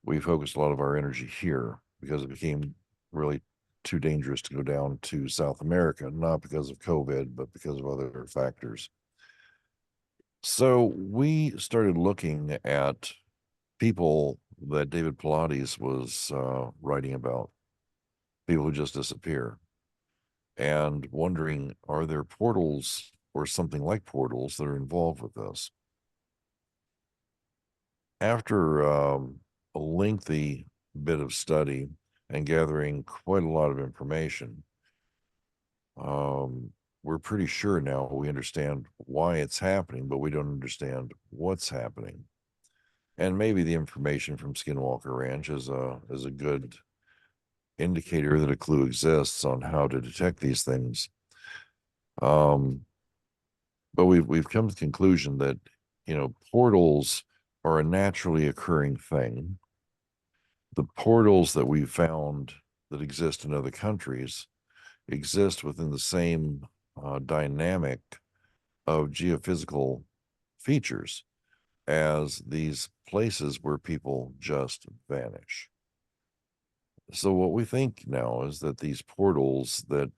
we focused a lot of our energy here because it became really too dangerous to go down to South America, not because of COVID, but because of other factors. So we started looking at people that David Pilates was writing about, people who just disappear, and wondering, are there portals or something like portals that are involved with this? After a lengthy bit of study and gathering quite a lot of information, we're pretty sure now we understand why it's happening, but we don't understand what's happening. And maybe the information from Skinwalker Ranch is a good indicator that a clue exists on how to detect these things. But we've come to the conclusion that portals are a naturally occurring thing. The portals that we've found that exist in other countries exist within the same dynamic of geophysical features as these places where people just vanish. So what we think now is that these portals that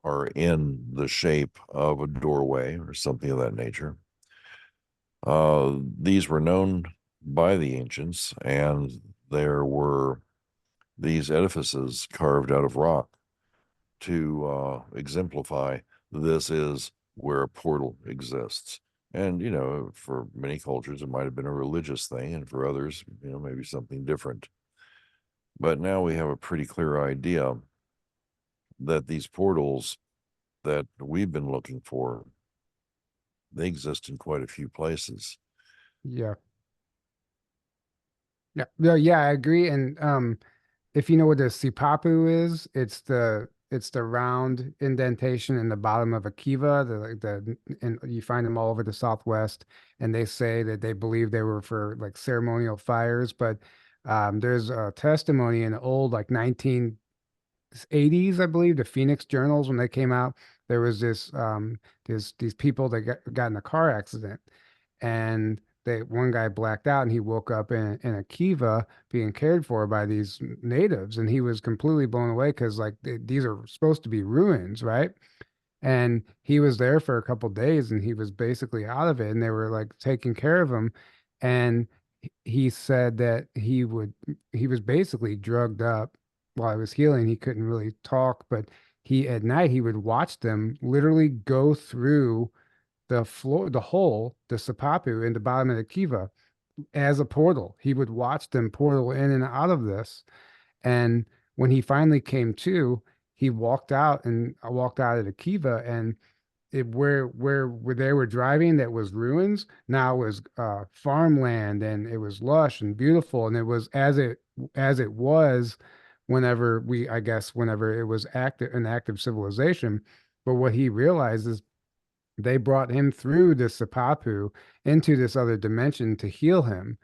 are in the shape of a doorway or something of that nature, these were known by the ancients, and there were these edifices carved out of rock to exemplify this is where a portal exists. And, for many cultures, it might have been a religious thing, and for others, maybe something different. But now we have a pretty clear idea that these portals that we've been looking for, they exist in quite a few places. Yeah. Yeah. Yeah, I agree. And if you know what a sipapu is, it's the round indentation in the bottom of a kiva. And you find them all over the Southwest, and they say that they believe they were for like ceremonial fires. But there's a testimony in the old like 1980s, I believe, the Phoenix journals when they came out. There was these people that got in a car accident, and one guy blacked out and he woke up in a kiva being cared for by these natives, and he was completely blown away because like these are supposed to be ruins, right? And he was there for a couple days and he was basically out of it, and they were like taking care of him. And he said that he was basically drugged up while he was healing. He couldn't really talk, but he at night he would watch them literally go through the floor, the hole, the sapapu in the bottom of the kiva as a portal. He would watch them portal in and out of this. And when he finally came to, he walked out of the kiva, and where they were driving that was ruins now was farmland, and it was lush and beautiful, and it was as it was whenever it was an active civilization. But what he realizes, they brought him through the Sapapu into this other dimension to heal him,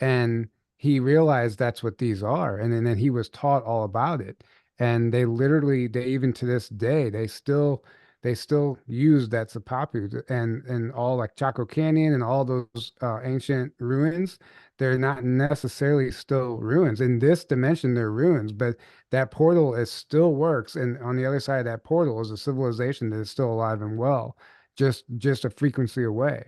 and he realized that's what these are, and then he was taught all about it. And they even to this day they still use that Sapapu and all like Chaco Canyon and all those ancient ruins. They're not necessarily still ruins in this dimension. They're ruins, but that portal is still works, and on the other side of that portal is a civilization that is still alive and well, just a frequency away.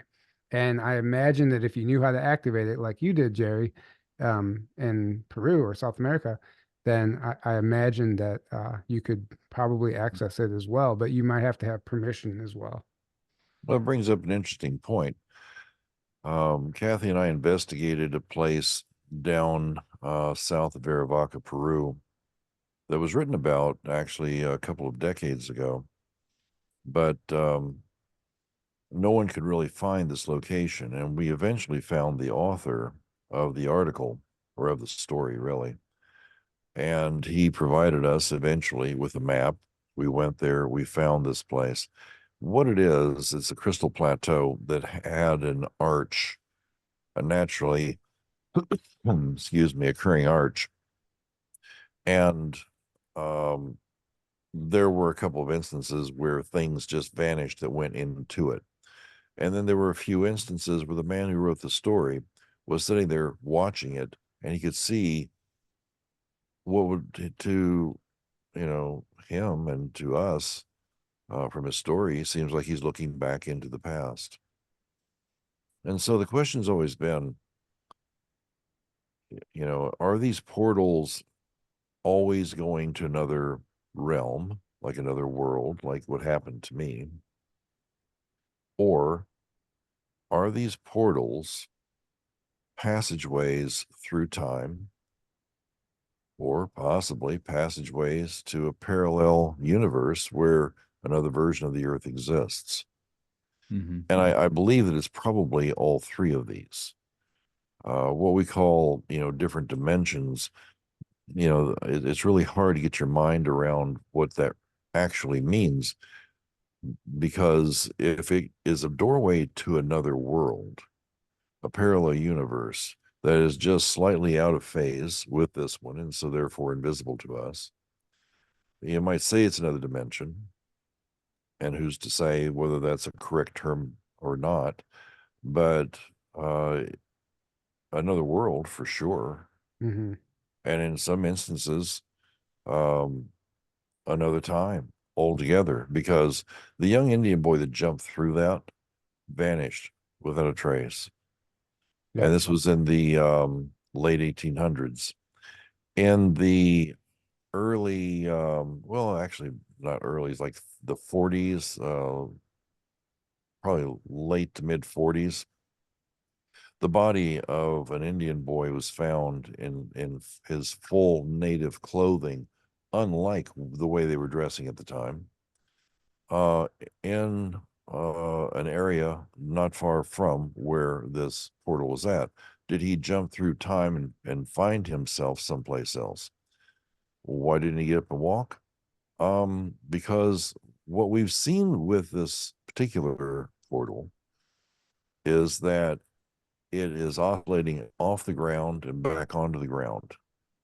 And I imagine that if you knew how to activate it like you did, Jerry, in Peru or South America, then I imagine that you could probably access it as well, but you might have to have permission as well. Well, it brings up an interesting point. Kathy and I investigated a place down south of Arivaca, Peru, that was written about actually a couple of decades ago, but no one could really find this location. And we eventually found the author of the article, or of the story, really. And he provided us eventually with a map. We went there, we found this place. What it is, it's a crystal plateau that had an arch, a naturally, excuse me, occurring arch. And there were a couple of instances where things just vanished that went into it. And then there were a few instances where the man who wrote the story was sitting there watching it, and he could see what would to him and to us from his story, it seems like he's looking back into the past. And so the question's always been, are these portals always going to another realm, like another world, like what happened to me? Or are these portals passageways through time, or possibly passageways to a parallel universe where another version of the Earth exists? And I believe that it's probably all three of these. What we call, different dimensions, it's really hard to get your mind around what that actually means, because if it is a doorway to another world, a parallel universe that is just slightly out of phase with this one, and so therefore invisible to us, you might say it's another dimension. And who's to say whether that's a correct term or not? But another world for sure. Mm-hmm. And in some instances, um, another time altogether, because the young Indian boy that jumped through that vanished without a trace. Yeah. And this was in the late 1800s. In the early, well, actually not early, it's like the 40s, probably late to mid 40s. The body of an Indian boy was found in his full native clothing, unlike the way they were dressing at the time, in an area not far from where this portal was at. Did he jump through time and find himself someplace else? Why didn't he get up and walk? Because what we've seen with this particular portal is that it is oscillating off the ground and back onto the ground.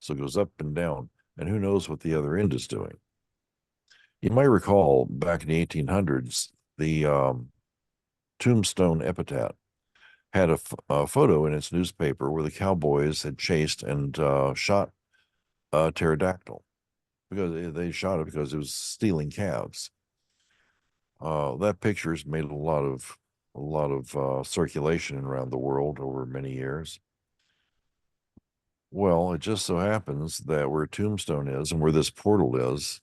So it goes up and down, and who knows what the other end is doing. You might recall back in the 1800s, the Tombstone Epitaph had a photo in its newspaper where the cowboys had chased and shot a pterodactyl because they shot it because it was stealing calves. That picture's made a lot of circulation around the world over many years. Well, it just so happens that where Tombstone is and where this portal is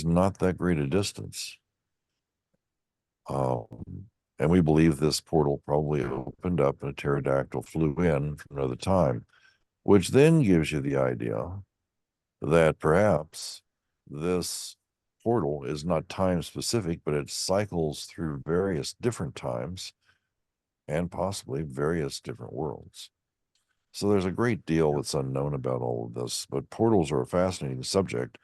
not that great a distance. And we believe this portal probably opened up and a pterodactyl flew in from another time, which then gives you the idea that perhaps this portal is not time specific, but it cycles through various different times and possibly various different worlds. So there's a great deal that's unknown about all of this, but portals are a fascinating subject.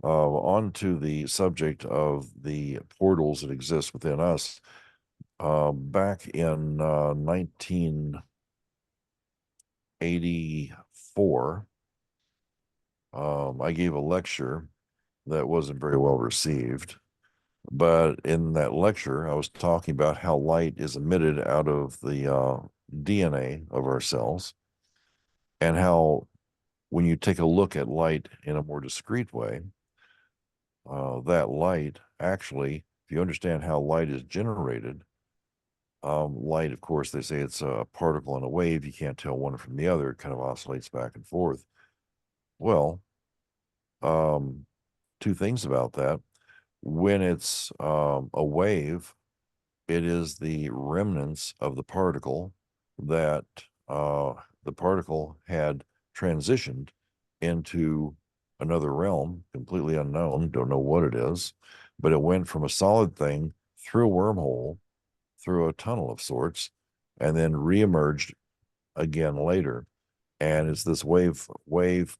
On to the subject of the portals that exist within us. Back in 1984, I gave a lecture that wasn't very well received. But in that lecture, I was talking about how light is emitted out of the DNA of our cells, and how when you take a look at light in a more discrete way, that light actually, if you understand how light is generated, light, of course, they say it's a particle and a wave. You can't tell one from the other. It kind of oscillates back and forth. Well, two things about that. When it's a wave, it is the remnants of the particle that the particle had transitioned into another realm, completely unknown, don't know what it is, but it went from a solid thing through a wormhole, through a tunnel of sorts, and then reemerged again later. And it's this wave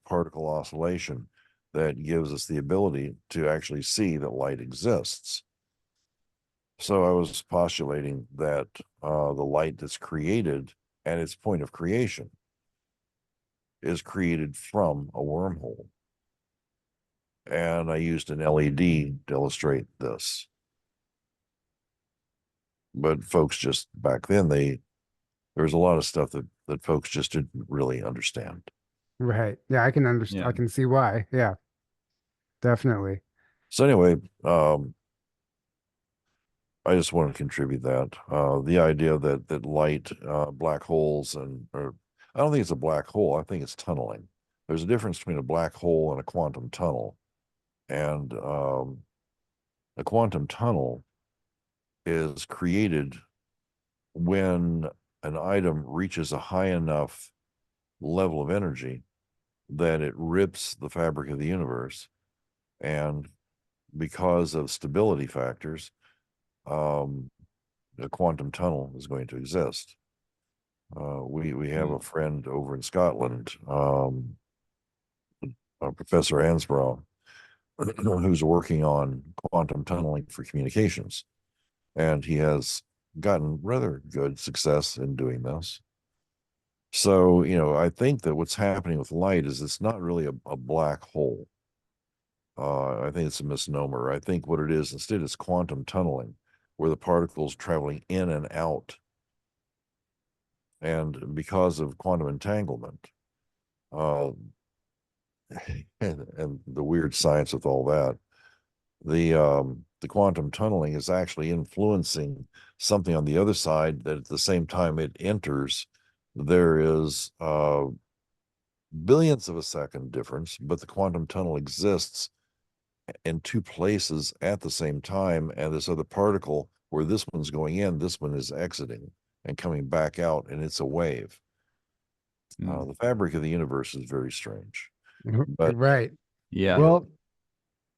particle oscillation that gives us the ability to actually see that light exists. So I was postulating that the light that's created at its point of creation is created from a wormhole. And I used an LED to illustrate this. But folks just back then, there was a lot of stuff that folks just didn't really understand. Right. Yeah, I can understand. Yeah. I can see why. Yeah, definitely. So anyway, I just want to contribute that. The idea that light, black holes, or I don't think it's a black hole. I think it's tunneling. There's a difference between a black hole and a quantum tunnel. And a quantum tunnel is created when an item reaches a high enough level of energy that it rips the fabric of the universe. And because of stability factors, a quantum tunnel is going to exist. We have a friend over in Scotland, Professor Ansbrough, who's working on quantum tunneling for communications. And he has gotten rather good success in doing this. So, I think that what's happening with light is it's not really a black hole. I think it's a misnomer. I think what it is instead is quantum tunneling, where the particles traveling in and out. And because of quantum entanglement, and the weird science with all that, the quantum tunneling is actually influencing something on the other side that at the same time it enters, there is billionths of a second difference, but the quantum tunnel exists in two places at the same time, and this other particle where this one's going in, this one is exiting and coming back out, and it's a wave. The fabric of the universe is very strange. But Right. Yeah. Well,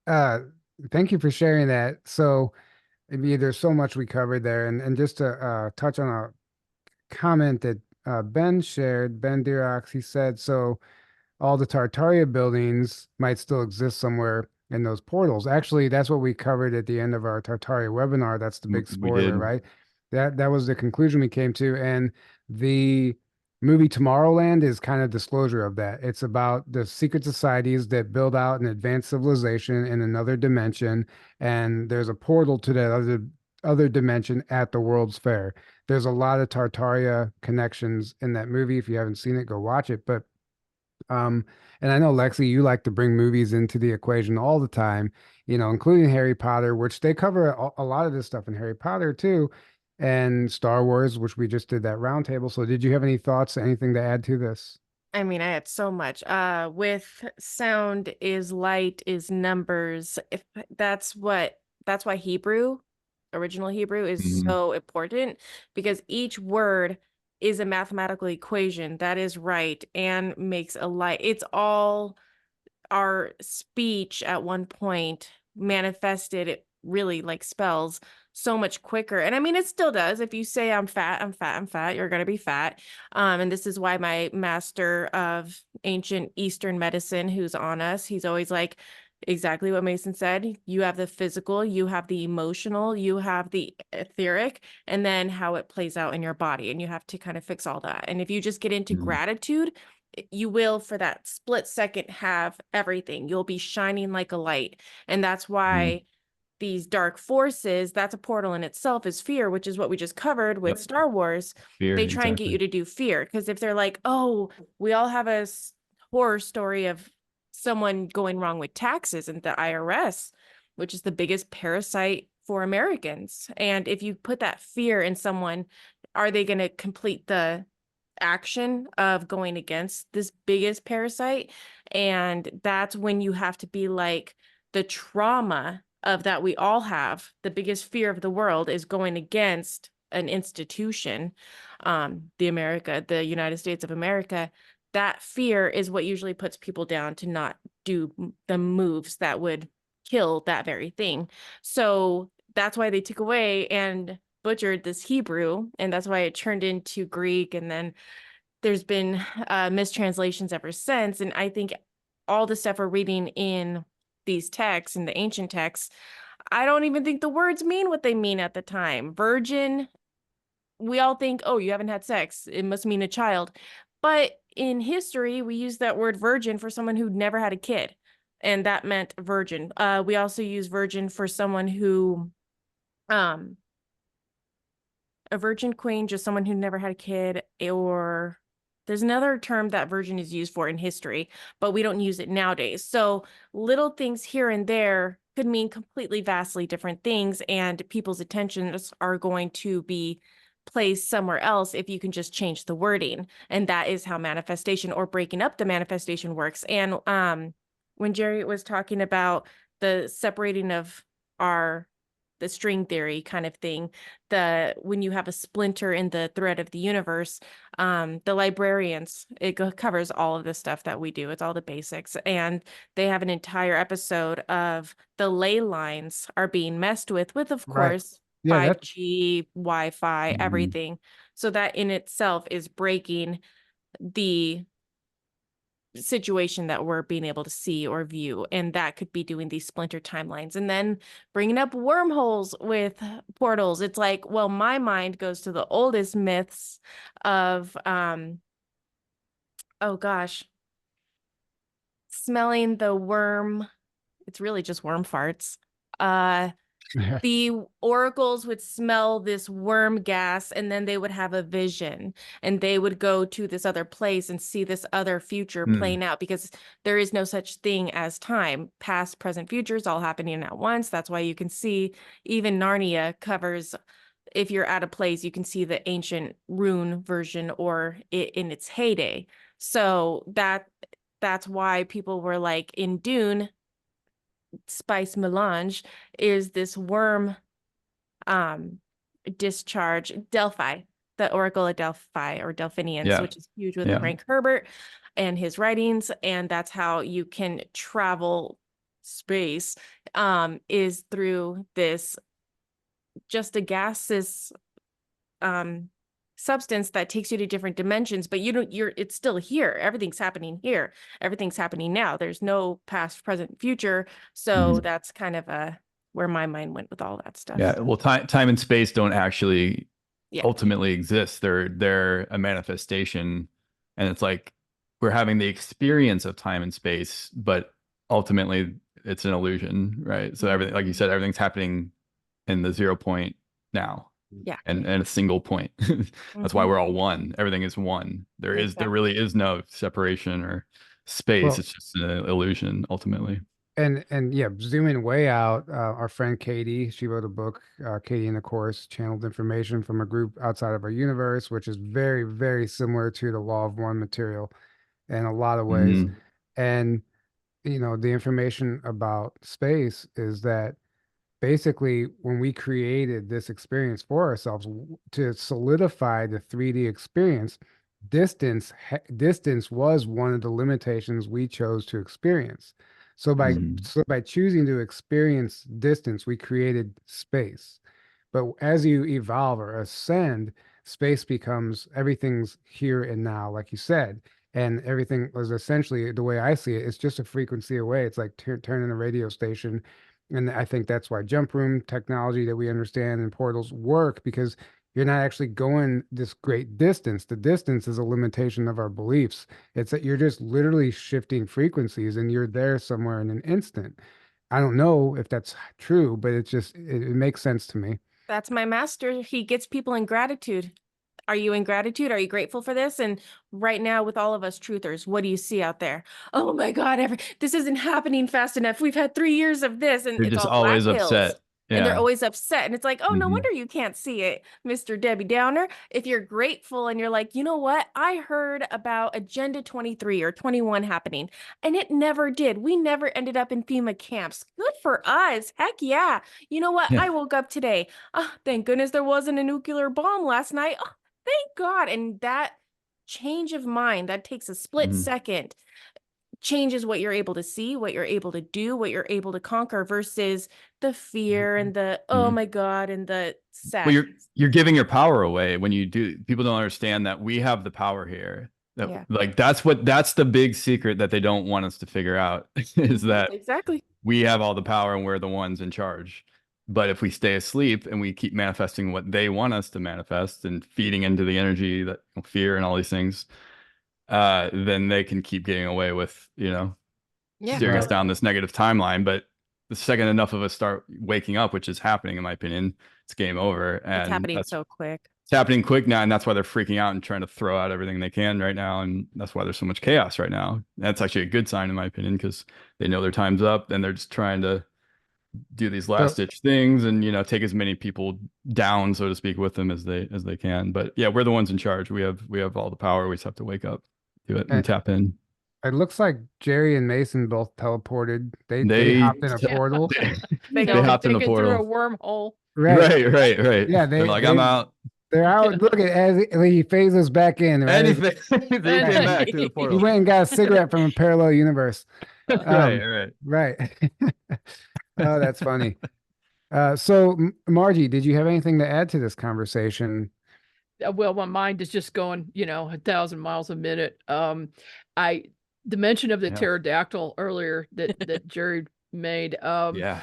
thank you for sharing that. So, I mean, there's so much we covered there, and just to touch on a comment that Ben shared, Ben Dirac, he said, so all the Tartaria buildings might still exist somewhere in those portals. Actually, that's what we covered at the end of our Tartaria webinar. That's the big We did. spoiler, right? That was the conclusion we came to, and the movie Tomorrowland is kind of disclosure of that. It's about the secret societies that build out an advanced civilization in another dimension, and there's a portal to that other dimension at the World's Fair. There's a lot of Tartaria connections in that movie. If you haven't seen it, go watch it. But and I know Lexi, you like to bring movies into the equation all the time, including Harry Potter, which they cover a lot of this stuff in Harry Potter too, and Star Wars, which we just did that roundtable. So did you have any thoughts, anything to add to this? I mean, I had so much. With sound is light is numbers. If that's why Hebrew, original Hebrew is so important, because each word is a mathematical equation that is right and makes a light. It's all our speech at one point manifested it really like spells so much quicker. And I mean, it still does. If you say I'm fat, I'm fat, I'm fat, you're going to be fat. And this is why my master of ancient Eastern medicine, who's on us, he's always like, exactly what Mason said. You have the physical, you have the emotional, you have the etheric, and then how it plays out in your body. And you have to kind of fix all that. And if you just get into gratitude, you will for that split second have everything. You'll be shining like a light. And that's why these dark forces, that's a portal in itself, is fear, which is what we just covered with Star Wars. Fear, they try and get you to do fear, because if they're like, oh, we all have a horror story of someone going wrong with taxes and the IRS, which is the biggest parasite for Americans. And if you put that fear in someone, are they going to complete the action of going against this biggest parasite? And that's when you have to be like, the trauma of that we all have, the biggest fear of the world is going against an institution, the United States of America. That fear is what usually puts people down to not do the moves that would kill that very thing. So that's why they took away and butchered this Hebrew, and that's why it turned into Greek, and then there's been mistranslations ever since. And I think all the stuff we're reading in these texts, in the ancient texts, I don't even think the words mean what they mean at the time. Virgin, we all think, oh, you haven't had sex, it must mean a child. But in history, we use that word virgin for someone who never had a kid, and that meant virgin. We also use virgin for someone who a virgin queen, just someone who never had a kid, or there's another term that virgin is used for in history, but we don't use it nowadays. So little things here and there could mean completely vastly different things, and people's attentions are going to be placed somewhere else if you can just change the wording. And that is how manifestation, or breaking up the manifestation, works. And when Jerry was talking about the separating of the string theory kind of thing, when you have a splinter in the thread of the universe, the librarians, it covers all of the stuff that we do. It's all the basics, and they have an entire episode of the ley lines are being messed with of course, Yeah, 5G, Wi-Fi, everything. So that in itself is breaking the situation that we're being able to see or view, and that could be doing these splinter timelines. And then bringing up wormholes with portals, it's like, well, my mind goes to the oldest myths of oh gosh, smelling the worm, it's really just worm farts. The oracles would smell this worm gas, and then they would have a vision, and they would go to this other place and see this other future playing out, because there is no such thing as time. Past, present, future is all happening at once. That's why you can see even Narnia covers, if you're at a place, you can see the ancient rune version or it in its heyday. So that's why people were like, in Dune, spice melange is this worm discharge Delphi, the Oracle of Delphi or Delphinians, Yeah. which is huge with Yeah. Frank Herbert and his writings. And that's how you can travel space, is through this just a gaseous substance that takes you to different dimensions, but it's still here. Everything's happening here. Everything's happening now. There's no past, present, future. So that's kind of where my mind went with all that stuff. Yeah. Well, time and space don't actually Yeah. ultimately exist. They're a manifestation, and it's like we're having the experience of time and space, but ultimately it's an illusion, right? So everything, like you said, everything's happening in the 0 point now. Yeah. And a single point. That's why we're all one. Everything is one. There really is no separation or space. Well, it's just an illusion ultimately. And yeah, zooming way out, our friend Katie, she wrote a book, Katie and the Course, channeled information from a group outside of our universe, which is very, very similar to the Law of One material in a lot of ways. Mhm. And, you know, the information about space is that basically when we created this experience for ourselves to solidify the 3D experience, distance was one of the limitations we chose to experience. So by choosing to experience distance, we created space. But as you evolve or ascend, space becomes everything's here and now, like you said. And everything was essentially, the way I see it, it's just a frequency away. It's like turning a radio station. And I think that's why jump room technology that we understand and portals work, because you're not actually going this great distance. The distance is a limitation of our beliefs. It's that you're just literally shifting frequencies and you're there somewhere in an instant. I don't know if that's true, but it makes sense to me. That's my master. He gets people in gratitude. Are you in gratitude? Are you grateful for this? And right now, with all of us truthers, what do you see out there? Oh my God, this isn't happening fast enough. We've had 3 years of this, and You're it's just all black always pills. upset. And they're Yeah. always upset. And it's like, oh, no Mhm. wonder you can't see it, Mr. Debbie Downer. If you're grateful and you're like, you know what? I heard about Agenda 23 or 21 happening, and it never did. We never ended up in FEMA camps. Good for us. Heck yeah. You know what? Yeah. I woke up today. Oh, thank goodness there wasn't a nuclear bomb last night. Oh, thank God. And that change of mind that takes a split Mhm. second changes what you're able to see, what you're able to do, what you're able to conquer versus the fear and the, oh Mhm. my God, and the Well, sadness. you're giving your power away when you do. People don't understand that we have the power here. That Yeah. like that's the big secret that they don't want us to figure out is that Exactly. we have all the power and we're the ones in charge. But if we stay asleep and we keep manifesting what they want us to manifest and feeding into the energy that fear and all these things, then they can keep getting away with, Yeah. steering us Right. down this negative timeline. But the second enough of us start waking up, which is happening, in my opinion, it's game over. It's And happening that's so quick. it's happening quick now, and that's why they're freaking out and trying to throw out everything they can right now, and that's why there's so much chaos right now. That's actually a good sign, in my opinion, because they know their time's up and they're just trying to do these last So, ditch things and take as many people down, so to speak, with them as they can. But yeah, we're the ones in charge. We have all the power. We just have to wake up, do it, and and tap in. it looks like Jerry and Mason both teleported. They They hopped in a Yeah. portal. They they go, hopped in the Digging through a portal. wormhole. Right. Right. Yeah, They're like, I'm out. they're out. Look at as he phases back in, right? Anything. They came back through the He portal. went and got a cigarette from a parallel universe. Right. Right. Oh, that's funny. So Margie, did you have anything to add to this conversation? Well, my mind is just going, 1,000 miles a minute. The mention of the Yeah. pterodactyl earlier that Jerry made. Yeah.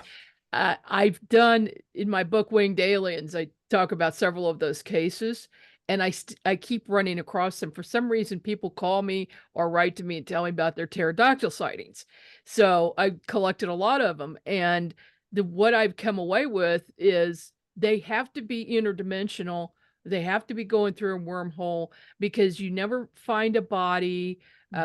I've done in my book Winged Aliens. I talk about several of those cases, and I keep running across them. For some reason, people call me or write to me and tell me about their pterodactyl sightings. So I collected a lot of them, and what I've come away with is they have to be interdimensional. They have to be going through a wormhole because you never find a body.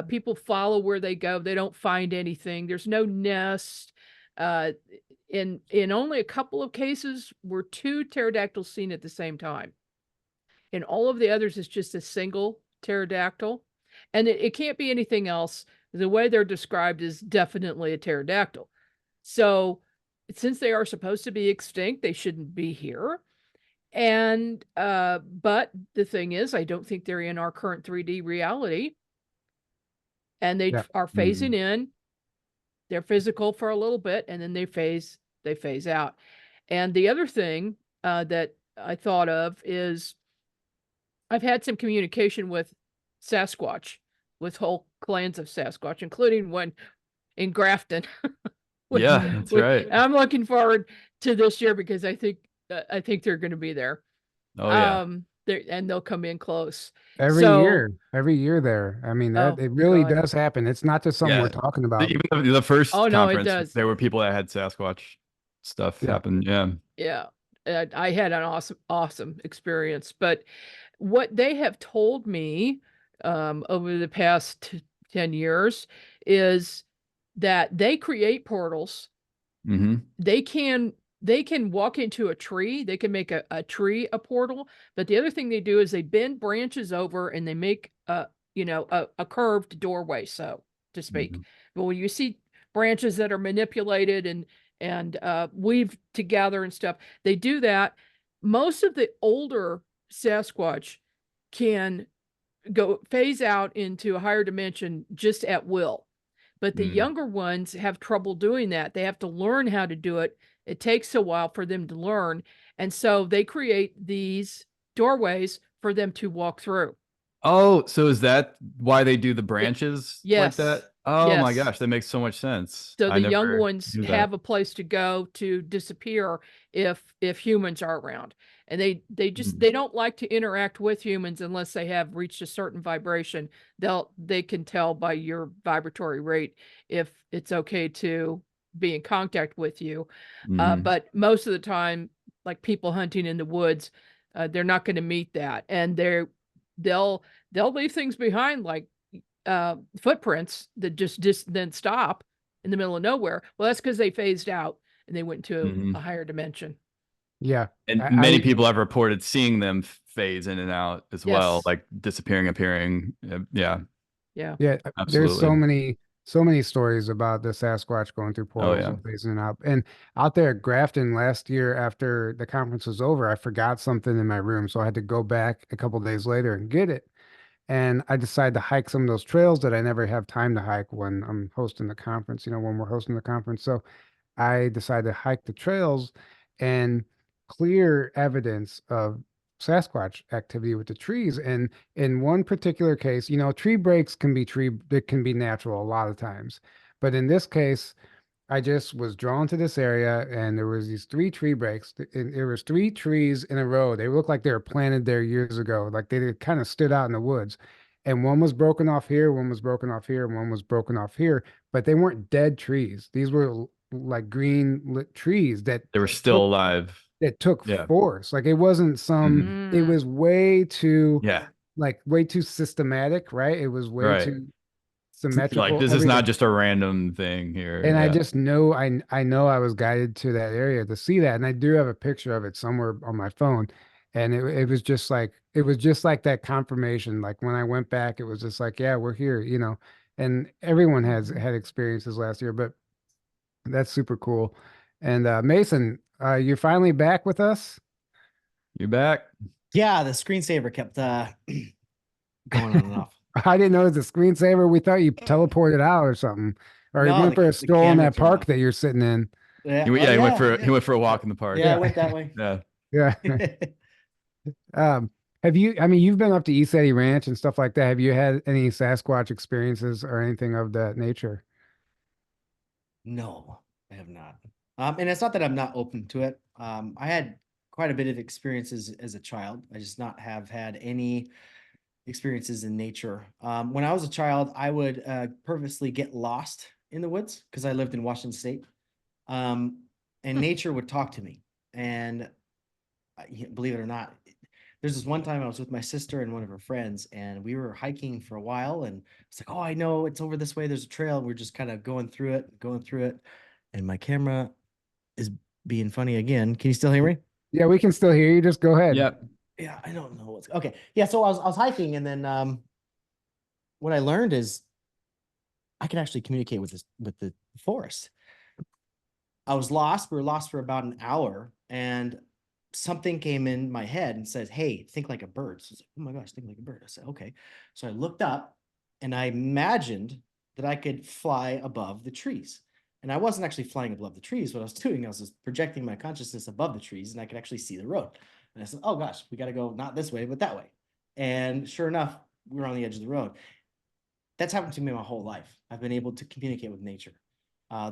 People follow where they go. They don't find anything. There's no nest. In only a couple of cases were 2 pterodactyls seen at the same time. In all of the others, it's just a single pterodactyl. And it can't be anything else. The way they're described is definitely a pterodactyl. So since they are supposed to be extinct, they shouldn't be here. And but the thing is, I don't think they're in our current 3D reality. And they Yeah. are phasing in. They're physical for a little bit, and then they phase out. And the other thing that I thought of is I've had some communication with Sasquatch, with whole clans of Sasquatch, including one in Grafton. Yeah, that's right. I'm looking forward to this year because I think they're going to be there. Oh yeah. And they'll come in close. Every So, year there. I mean, that oh it really God. does happen. It's not just something Yeah. we're talking about. Even the first Oh no, it conference, does. there were people that had Sasquatch stuff Yeah. happen. Yeah. Yeah. I had an awesome experience. But what they have told me over the past 10 years is that they create portals. Mm-hmm. They can walk into a tree. They can make a tree a portal. But the other thing they do is they bend branches over and they make a curved doorway, so to speak. Mm-hmm. But when you see branches that are manipulated and weaved together and stuff, they do that. Most of the older Sasquatch can go phase out into a higher dimension just at will. But the younger ones have trouble doing that. They have to learn how to do it. It takes a while for them to learn. And so they create these doorways for them to walk through. Oh, so is that why they do the branches like Yes. that? Oh my Yes. gosh, that makes so much sense. So I the young never ones knew that. have a place to go to disappear if humans are around. And they just they don't like to interact with humans unless they have reached a certain vibration. They can tell by your vibratory rate if it's okay to be in contact with you. But most of the time, like people hunting in the woods, they're not going to meet that, and they'll leave things behind like footprints that just then stop in the middle of nowhere. Well, that's because they phased out and they went to a higher dimension. Yeah. And I, many I people have reported seeing them phase in and out as well, Yes. like disappearing, appearing. Yeah, Yeah. Yeah, there's absolutely. so many stories about the Sasquatch going through Oh portals yeah. and phasing out. And out there at Grafton last year, after the conference was over, I forgot something in my room, so I had to go back a couple days later and get it. And I decided to hike some of those trails that I never have time to hike when I'm hosting the conference, when we're hosting the conference. So I decided to hike the trails and clear evidence of Sasquatch activity with the trees. And in one particular case, tree breaks can be it can be natural a lot of times. But in this case, I just was drawn to this area and there was these three tree breaks. And there was three trees in a row. They looked like they were planted there years ago. Like they kind of stood out in the woods. And one was broken off here, one was broken off here, and one was broken off here, but they weren't dead trees. These were like green lit trees They were still took alive. that took Yeah. force. Like it wasn't it Mm. was way too Yeah. way too systematic, right? It was way Right. too Like symmetrical, this is not everything. just a random thing here. And I Yeah. just know I know I was guided to that area to see that. And I do have a picture of it somewhere on my phone. And it was just like that confirmation. Like when I went back, it was just like, yeah, we're here. And everyone has had experiences last year, but that's super cool. And Mason, you're finally back with us. You back? Yeah, the screensaver kept going on and off. I didn't know it was a screensaver. We thought you teleported out or something, or you No, went for a the stroll in camera that turned park off. that you're sitting in. Yeah, He, oh, yeah, yeah, he went for a walk in the park. yeah, I Yeah. went that way. Yeah. Yeah. Have you, I mean, you've been up to East Eddy Ranch and stuff like that. Have you had any Sasquatch experiences or anything of that nature? No, I have not. And it's not that I'm not open to it. I had quite a bit of experiences as a child. I just not have had any experiences in nature. When I was a child, I would purposely get lost in the woods because I lived in Washington State. And nature would talk to me. And believe it or not, there's this one time I was with my sister and one of her friends, and we were hiking for a while. And it's like, oh, I know it's over this way. There's a trail. We're just kind of going through it. And my camera is being funny again. Can you still hear me? Yeah, we can still hear you. Just go ahead. Yep. Yeah, I don't know what's okay. Yeah, so I was hiking, and then what I learned is I can actually communicate with the forest. I was lost. We were lost for about an hour, and something came in my head and says, hey, think like a bird. So I was like, oh my gosh, think like a bird. I said, okay. So I looked up and I imagined that I could fly above the trees. And I wasn't actually flying above the trees. What I was doing, I was just projecting my consciousness above the trees, and I could actually see the road. And I said, oh gosh, we got to go not this way, but that way. And sure enough, we were on the edge of the road. That's happened to me my whole life. I've been able to communicate with nature.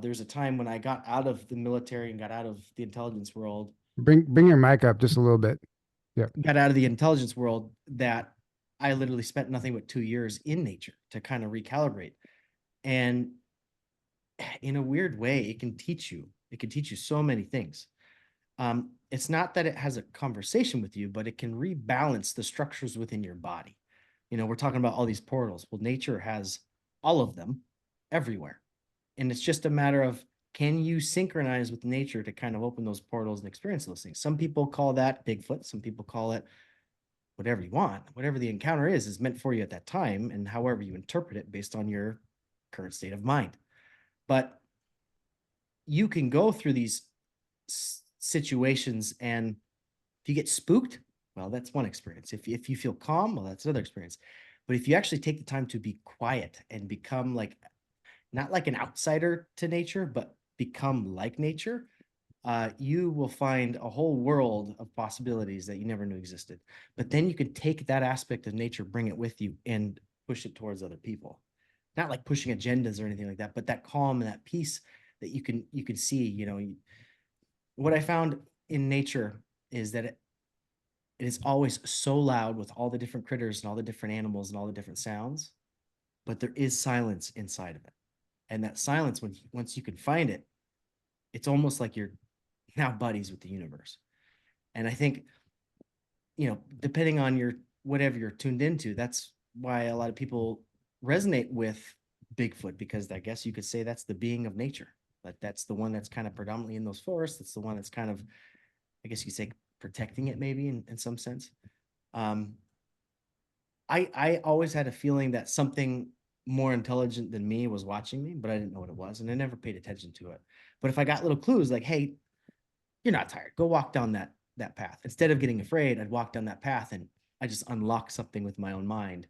There's a time when I got out of the military and got out of the intelligence world. Bring your mic up just a little bit. Yeah. Got out of the intelligence world that I literally spent nothing but 2 years in nature to kind of recalibrate. And in a weird way, it can teach you. It can teach you so many things. It's not that it has a conversation with you, but it can rebalance the structures within your body. You know, we're talking about all these portals. Well, nature has all of them everywhere. And it's just a matter of, can you synchronize with nature to kind of open those portals and experience those things? Some people call that Bigfoot. Some people call it whatever you want. Whatever the encounter is meant for you at that time, and however you interpret it based on your current state of mind. But you can go through these situations, and if you get spooked, well, that's one experience. If you feel calm, well, that's another experience. But if you actually take the time to be quiet and become like, not like an outsider to nature, but become like nature, you will find a whole world of possibilities that you never knew existed. But then you can take that aspect of nature, bring it with you, and push it towards other people. Not like pushing agendas or anything like that, but that calm and that peace that you can see. You know, what I found in nature is that it is always so loud with all the different critters and all the different animals and all the different sounds, but there is silence inside of it. And that silence, once you can find it, it's almost like you're now buddies with the universe. And I think, you know, depending on your whatever you're tuned into, that's why a lot of people resonate with Bigfoot, because I guess you could say that's the being of nature. But that's the one that's kind of predominantly in those forests. It's the one that's kind of, I guess you could say, protecting it maybe in some sense. I always had a feeling that something more intelligent than me was watching me, but I didn't know what it was, and I never paid attention to it. But if I got little clues like, hey, you're not tired, go walk down that path. Instead of getting afraid, I'd walk down that path and I just unlocked something with my own mind,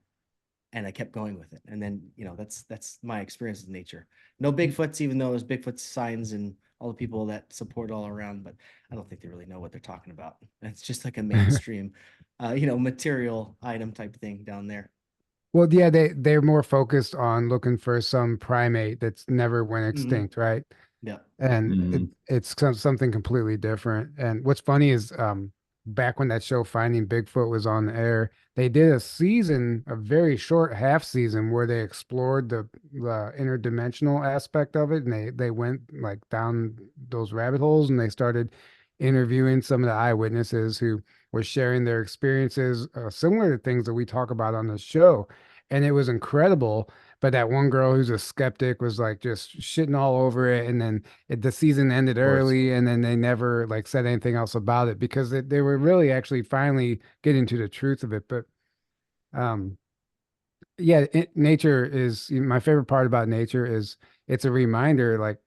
and I kept going with it. And then, you know, that's my experience with nature. No Bigfoots, even though there's Bigfoot signs and all the people that support all around, but I don't think they really know what they're talking about. It's just like a mainstream, you know, material item type thing down there. Well, yeah, they're more focused on looking for some primate that's never went extinct, right? Yeah. And it's something completely different. And what's funny is back when that show Finding Bigfoot was on the air, they did a season, a very short half season, where they explored the interdimensional aspect of it, and they went like down those rabbit holes, and they started interviewing some of the eyewitnesses who were sharing their experiences similar to things that we talk about on the show. And it was incredible. But that one girl who's a skeptic was like just shitting all over it. And then the season ended early, and then they never like said anything else about it, because they were really actually finally getting to the truth of it. But yeah, nature is my favorite part about nature is it's a reminder, like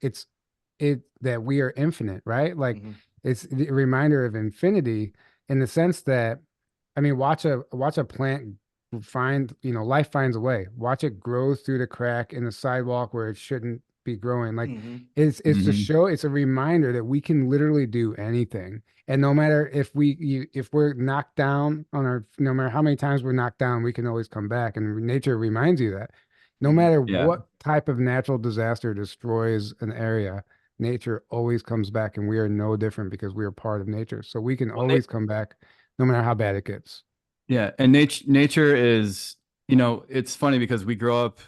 that we are infinite, right? Like it's a reminder of infinity in the sense that, I mean, watch a plant find, you know, life finds a way. Watch it grow through the crack in the sidewalk where it shouldn't be growing. Like it's a show, it's a reminder that we can literally do anything. And no matter if we're knocked down no matter how many times we're knocked down, we can always come back. And nature reminds you that no matter what type of natural disaster destroys an area, nature always comes back, and we are no different because we are part of nature. So we can always come back no matter how bad it gets. Yeah. And nature is, you know, it's funny because we grow up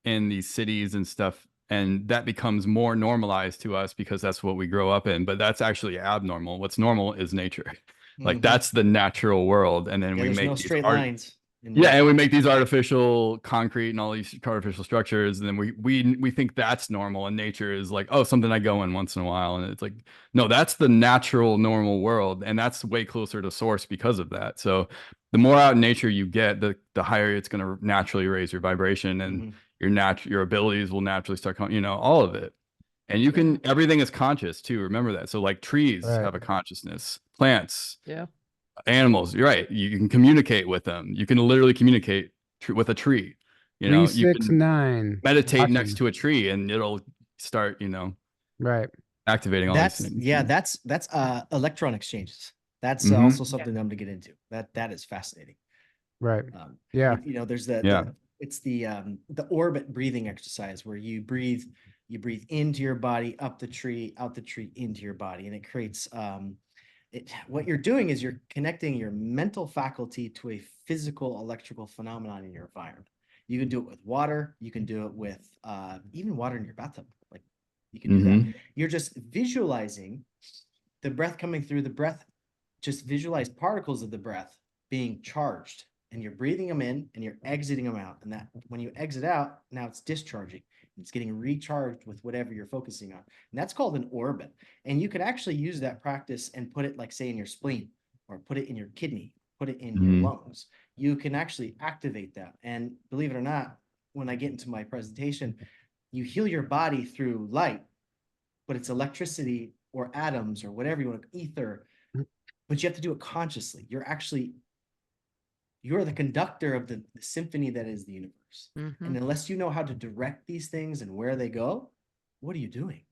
in these cities and stuff, and that becomes more normalized to us because that's what we grow up in. But that's actually abnormal. What's normal is nature. Like that's the natural world. And then we make no straight lines. And we make these artificial concrete and all these artificial structures, and then we think that's normal, and nature is like, oh, something I go in once in a while, and it's like, no, that's the natural normal world, and that's way closer to source because of that. So the more out in nature you get, the higher it's going to naturally raise your vibration, and your abilities will naturally start coming, you know, all of it. And you can, everything is conscious too. Remember that. So like trees Right. have a consciousness, plants, Yeah. animals. You're right. You can communicate with them. You can literally communicate with a tree. You know, you can 369. meditate next Watching. to a tree and it'll start, you know, Right. activating all these things. That's electron exchanges. That's Mhm. also something I'm to get into. That is fascinating. Right. Yeah. You know, there's it's the orbit breathing exercise where you breathe into your body, up the tree, out the tree, into your body, and it creates what you're doing is you're connecting your mental faculty to a physical electrical phenomenon in your environment. You can do it with water. You can do it with even water in your bathtub. Like you can do that. You're just visualizing the breath coming through. The breath, just visualize particles of the breath being charged, and you're breathing them in and you're exiting them out. And that when you exit out, now it's discharging. It's getting recharged with whatever you're focusing on. And that's called an orbit. And you could actually use that practice and put it, like, say, in your spleen, or put it in your kidney, put it in your lungs. You can actually activate that. And believe it or not, when I get into my presentation, you heal your body through light, but it's electricity or atoms or whatever you want to, ether, but you have to do it consciously. You're the conductor of the symphony that is the universe. And unless you know how to direct these things and where they go, what are you doing?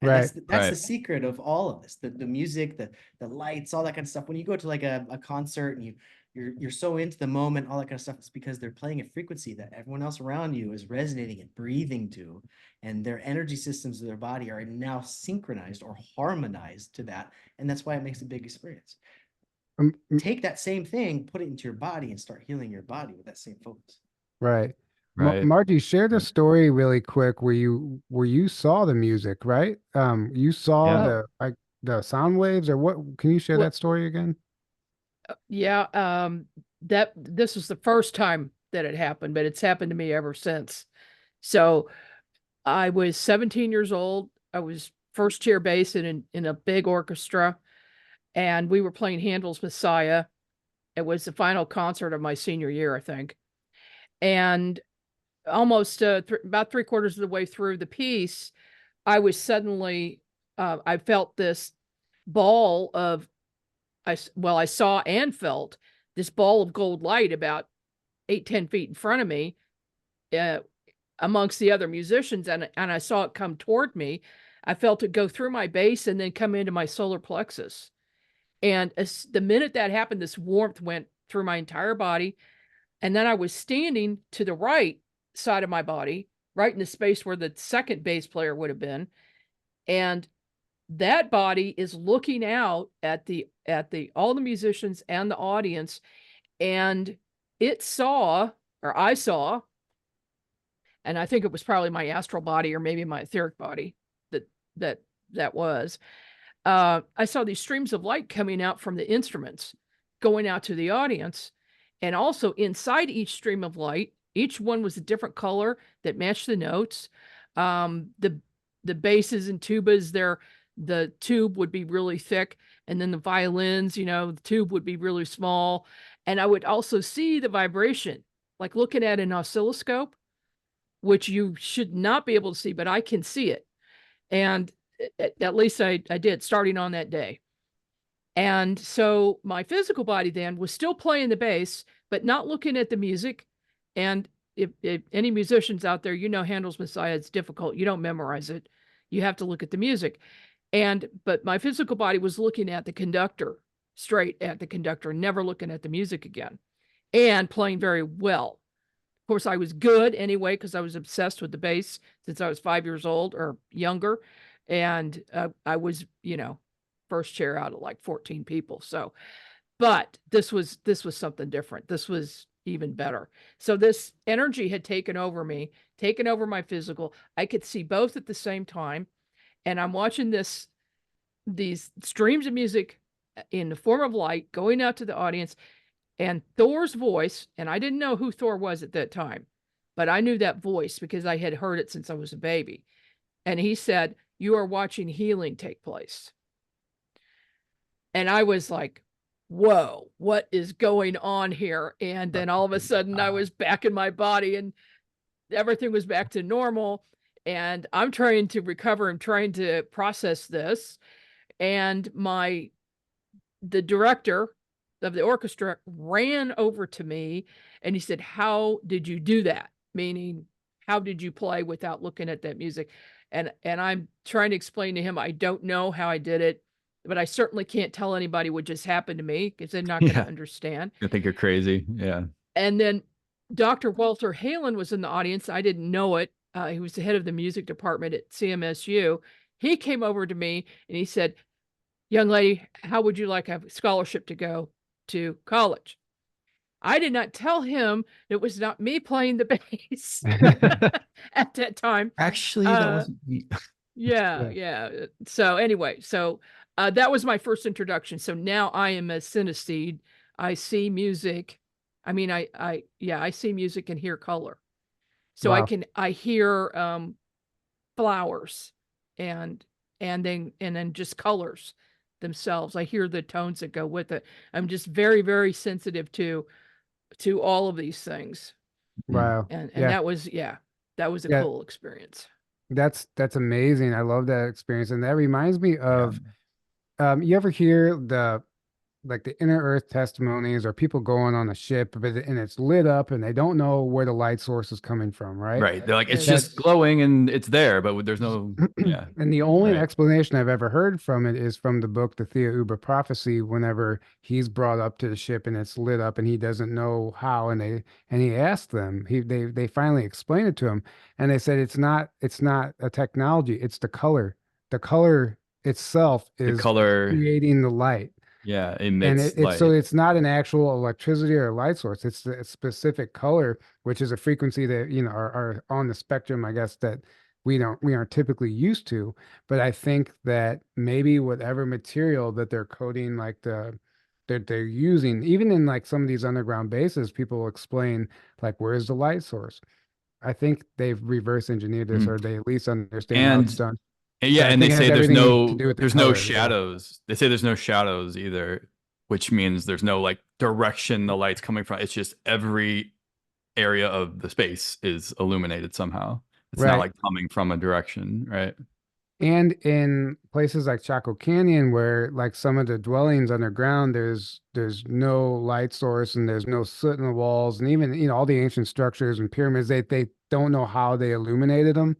And Right. that's the secret of all of this. The music, the lights, all that kind of stuff. When you go to like a concert and you're so into the moment, all that kind of stuff, it's because they're playing a frequency that everyone else around you is resonating and breathing to, and their energy systems of their body are now synchronized or harmonized to that. And that's why it makes a big experience. Take that same thing, put it into your body, and start healing your body with that same focus. Right. Right. Margie, share the story really quick where you saw the music, right? You saw Yeah. the sound waves, or what? Can you share Well- that story again? Yeah. That this was the first time that it happened, but it's happened to me ever since. So I was 17 years old. I was first chair bass in a big orchestra, and we were playing Handel's Messiah. It was the final concert of my senior year, I think. And almost about 3/4 of the way through the piece, I was suddenly, I felt this ball of, I saw and felt this ball of gold light about 8-10 feet in front of me, amongst the other musicians, and I saw it come toward me. I felt it go through my base and then come into my solar plexus. And the minute that happened, this warmth went through my entire body. And then I was standing to the right side of my body, right in the space where the second bass player would have been. And that body is looking out at all the musicians and the audience. And it saw, or I saw, and I think it was probably my astral body or maybe my etheric body that was. I saw these streams of light coming out from the instruments, going out to the audience, and also inside each stream of light, each one was a different color that matched the notes. The basses and tubas, the tube would be really thick, and then the violins, the tube would be really small. And I would also see the vibration, like looking at an oscilloscope, which you should not be able to see, but I can see it. And at least I did, starting on that day. And so my physical body then was still playing the bass, but not looking at the music. And if any musicians out there, Handel's Messiah, it's difficult. You don't memorize it. You have to look at the music. But my physical body was looking at the conductor, straight at the conductor, never looking at the music again, and playing very well. Of course, I was good anyway, because I was obsessed with the bass since I was 5 years old or younger. And I was, first chair out of like 14 people. So, but this was something different. This was even better. So this energy had taken over me, taken over my physical. I could see both at the same time. And I'm watching these streams of music in the form of light going out to the audience, and Thor's voice, and I didn't know who Thor was at that time, but I knew that voice because I had heard it since I was a baby. And he said, "You are watching healing take place." And I was like, whoa, what is going on here? And then all of a sudden I was back in my body and everything was back to normal. and I'm trying to recover. I'm trying to process this. And the director of the orchestra ran over to me and he said, "How did you do that?" Meaning, how did you play without looking at that music? And I'm trying to explain to him, I don't know how I did it, but I certainly can't tell anybody what just happened to me because they're not going to Yeah. understand. I think you're crazy. Yeah. And then Dr. Walter Halen was in the audience. I didn't know it. He was the head of the music department at CMSU. He came over to me and he said, "Young lady, how would you like a scholarship to go to college?" I did not tell him it was not me playing the bass at that time. Actually, that Uh, wasn't me. yeah, Yeah. yeah. So anyway, that was my first introduction. So now I am a synesthete. I see music. I mean, I see music and hear color. So Wow. I hear flowers and then just colors themselves. I hear the tones that go with it. I'm just very, very sensitive to all of these things. Wow. And Yeah. that was a Yeah. cool experience. That's amazing. I love that experience. And that reminds me Yeah. of, you ever hear the like the inner earth testimonies or people going on a ship, and it's lit up and they don't know where the light source is coming from, right? Right. They're like, it's Yes. just glowing and it's there, but there's no, yeah. And the only Right. explanation I've ever heard from it is from the book, The Thea Uber Prophecy, whenever he's brought up to the ship and it's lit up and he doesn't know how, and he asked them, they finally explained it to him, and they said it's not a technology, it's the color. The color itself The is color, creating the light. yeah, And emits it's so light. it's not an actual electricity or light source. It's the specific color, which is a frequency that, are on the spectrum, I guess, that we aren't typically used to. But I think that maybe whatever material that they're coating, like that they're using, even in like some of these underground bases, people will explain like, where's the light source? I think they've reverse engineered this, Mhm. or they at least understand how it's And done. yeah, But I and they think it has say everything to do with the there's no color. Yeah. shadows. They say there's no shadows either, which means there's no like direction the light's coming from. It's just every area of the space is illuminated somehow. It's not Right. like coming from a direction, right? And in places like Chaco Canyon, where like some of the dwellings underground, there's no light source and there's no soot in the walls, and even all the ancient structures and pyramids, they don't know how they illuminated them.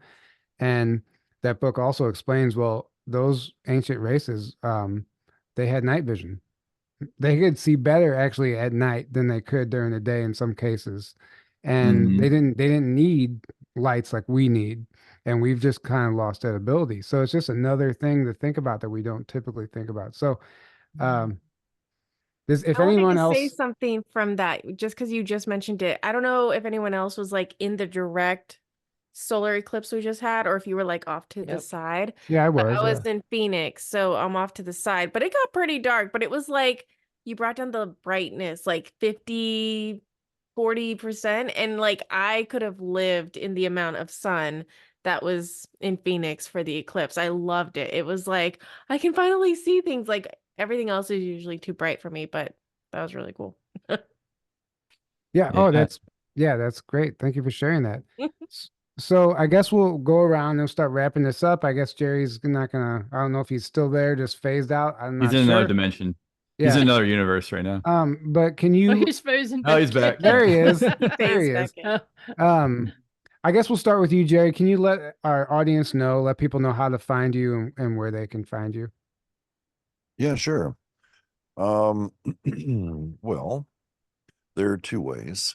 And that book also explains, well, those ancient races, they had night vision. They could see better actually at night than they could during the day in some cases. And Mhm. they didn't need lights like we need. And we've just kind of lost that ability. So it's just another thing to think about that we don't typically think about. So if I wanted anyone to say else, something from that just because you just mentioned it. I don't know if anyone else was like in the direct solar eclipse we just had, or if you were like off to the Yep. side. yeah, I But was, I yeah. was in Phoenix, so I'm off to the side. But it got pretty dark, but it was like you brought down the brightness like 50, 40%. And like I could have lived in the amount of sun that was in Phoenix for the eclipse. I loved it. It was like I can finally see things. Like everything else is usually too bright for me, but that was really cool. Yeah. Oh, Yeah. that's great. Thank you for sharing that. So I guess we'll go around and start wrapping this up. I guess Jerry's not gonna, I don't know if he's still there, just phased out. I'm He's not in another sure. dimension. He's Yeah. in another universe right now. But can Oh, you, he's phasing Oh, he's back back. in. there he is. He There phased he back is. in. I guess we'll start with you, Jerry. Can you let our audience know, let people know how to find you and where they can find you? Yeah, sure. Well, there are two ways.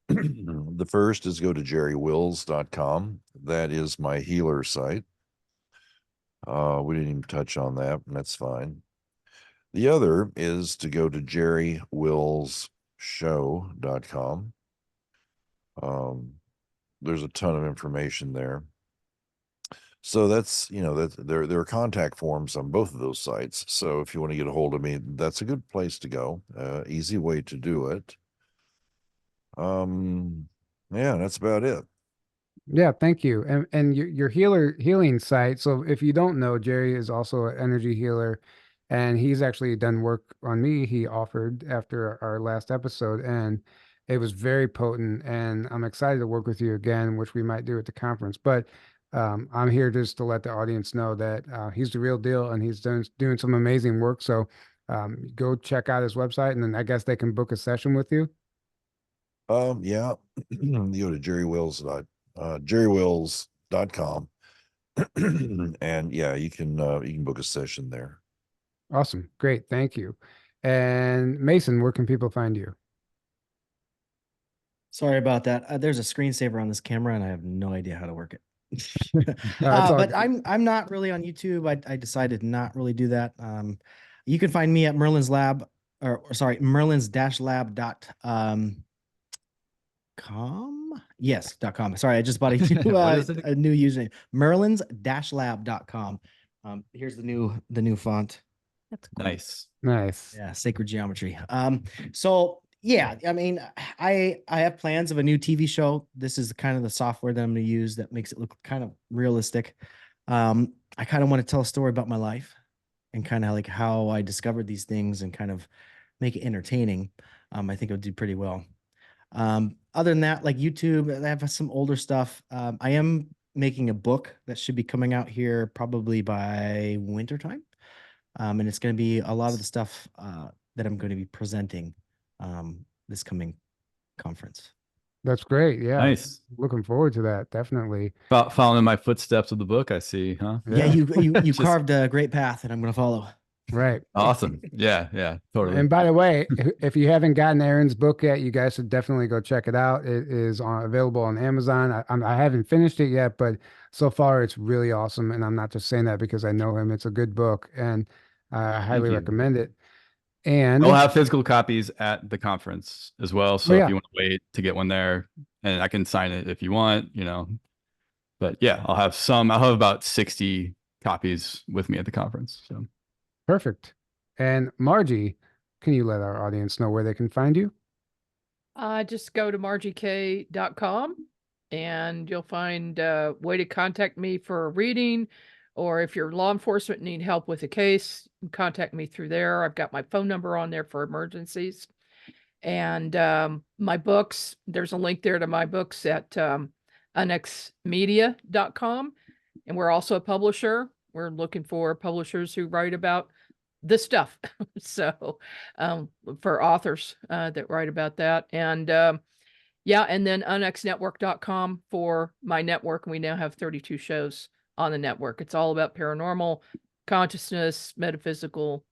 The first is go to jerrywills.com. That is my healer site. We didn't even touch on that, and that's fine. The other is to go to jerrywillsshow.com. There's a ton of information there. So that's, that there are contact forms on both of those sites. So if you want to get a hold of me, that's a good place to go. Easy way to do it. Yeah, that's about it. Yeah, thank you. And your healing site. So if you don't know, Jerry is also an energy healer, and he's actually done work on me. He offered after our last episode, and it was very potent. And I'm excited to work with you again, which we might do at the conference. But I'm here just to let the audience know that he's the real deal and he's doing some amazing work. So go check out his website, and then I guess they can book a session with you. Yeah, you go to jerrywills.com and yeah, you can book a session there. Awesome. Great. Thank you. And Mason, where can people find you? Sorry about that. There's a screensaver on this camera, and I have no idea how to work it. It's all But good. I'm not really on YouTube. I decided not really do that. You can find me at Merlin's Lab, or sorry, Merlin's-lab com. Yes, .com. Sorry, I just bought a new, What is it? a new username. Merlin's-lab.com. Here's the new font. That's cool. Nice. Nice. Yeah, sacred geometry. So yeah, I mean, I have plans of a new TV show. This is kind of the software that I'm going to use that makes it look kind of realistic. I kind of want to tell a story about my life and kind of like how I discovered these things and kind of make it entertaining. I think it would do pretty well. Other than that, like YouTube, I have some older stuff. I am making a book that should be coming out here probably by wintertime. And it's going to be a lot of the stuff that I'm going to be presenting this coming conference. That's great. Yeah. Nice. Looking forward to that. Definitely. Following my footsteps of the book, I see, huh? Yeah, you Just- carved a great path that I'm going to follow. Right. Awesome. Yeah, totally. And by the way, if you haven't gotten Aaron's book yet, you guys should definitely go check it out. It is available on Amazon. I haven't finished it yet, but so far it's really awesome. And I'm not just saying that because I know him. It's a good book, and I highly you. recommend it. And I'll have physical copies at the conference as well. So Oh, yeah. if you want to wait to get one there, and I can sign it if you want, But yeah, I'll have about 60 copies with me at the conference. So perfect. And Margie, can you let our audience know where they can find you? Just go to margiek.com and you'll find a way to contact me for a reading, or if you're law enforcement and need help with a case, contact me through there. I've got my phone number on there for emergencies. And my books, there's a link there to my books at annexmedia.com. And we're also a publisher. We're looking for publishers who write about this stuff. So for authors that write about that. And yeah, and then annexnetwork.com for my network. And we now have 32 shows on the network. It's all about paranormal, consciousness, metaphysical,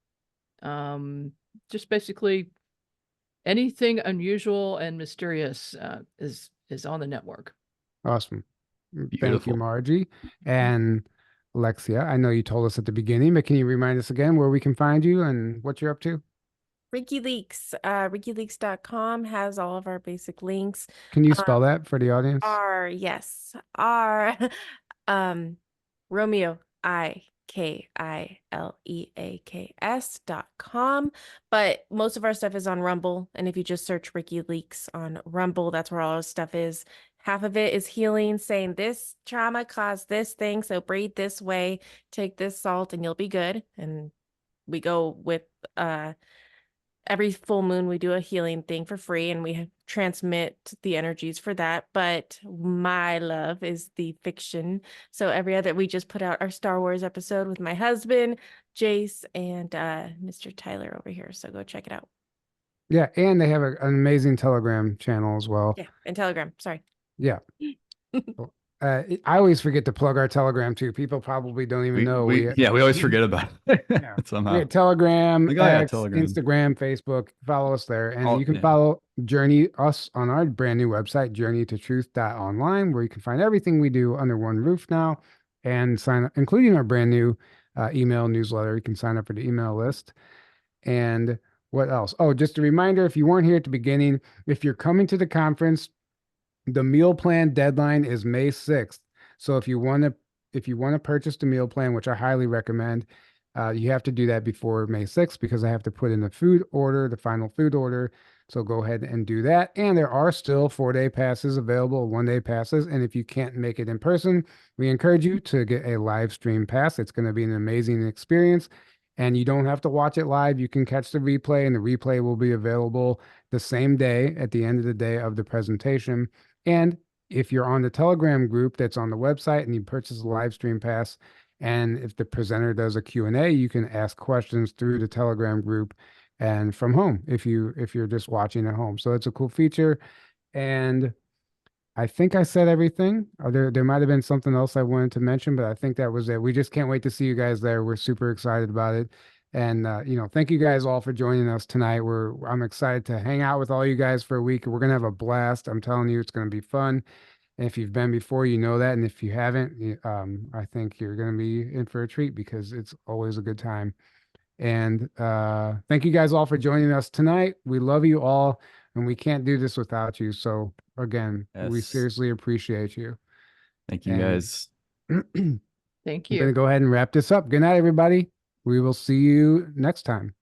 just basically anything unusual and mysterious is on the network. Awesome. Thank you, Beautiful. Margie. And Alexia, I know you told us at the beginning, but can you remind us again where we can find you and what you're up to? RickyLeaks, RickyLeaks.com has all of our basic links. Can you spell that for the audience? Romeo IKILEAKS.com. But most of our stuff is on Rumble. And if you just search Ricky Leaks on Rumble, that's where all our stuff is. Half of it is healing, saying this trauma caused this thing, so breathe this way, take this salt, and you'll be good. And we go with every full moon, we do a healing thing for free, and we transmit the energies for that. But my love is the fiction. So we just put out our Star Wars episode with my husband, Jace, and Mr. Tyler over here. So go check it out. Yeah, and they have an amazing Telegram channel as well. Yeah, and Telegram. Sorry. Yeah. I always forget to plug our Telegram too. People probably don't even know. we always forget about it. Yeah. Somehow. We have Telegram, Like, oh, yeah, X, Telegram. Instagram, Facebook. Follow us there. And Oh, you can yeah. follow us on our brand new website, journeytotruth.online, where you can find everything we do under one roof now, and sign up, including our brand new email newsletter. You can sign up for the email list. And what else? Oh, just a reminder, if you weren't here at the beginning, if you're coming to the conference, the meal plan deadline is May 6th. So if you want to purchase the meal plan, which I highly recommend, you have to do that before May 6th because I have to put in the final food order. So go ahead and do that. And there are still 4-day passes available, 1-day passes. And if you can't make it in person, we encourage you to get a live stream pass. It's going to be an amazing experience. And you don't have to watch it live. You can catch the replay, and the replay will be available the same day at the end of the day of the presentation. And if you're on the Telegram group that's on the website and you purchase a live stream pass, and if the presenter does a Q&A, you can ask questions through the Telegram group and from home if you're just watching at home. So it's a cool feature. And I think I said everything. There might have been something else I wanted to mention, but I think that was it. We just can't wait to see you guys there. We're super excited about it. And thank you guys all for joining us tonight. I'm excited to hang out with all you guys for a week. We're gonna have a blast. I'm telling you, it's gonna be fun. And if you've been before, you know that. And if you haven't, I think you're gonna be in for a treat because it's always a good time. And thank you guys all for joining us tonight. We love you all, and we can't do this without you. So again, we Yes. seriously appreciate you. Thank you, And guys. Thank I'm gonna you. go ahead and wrap this up. Good night, everybody. We will see you next time.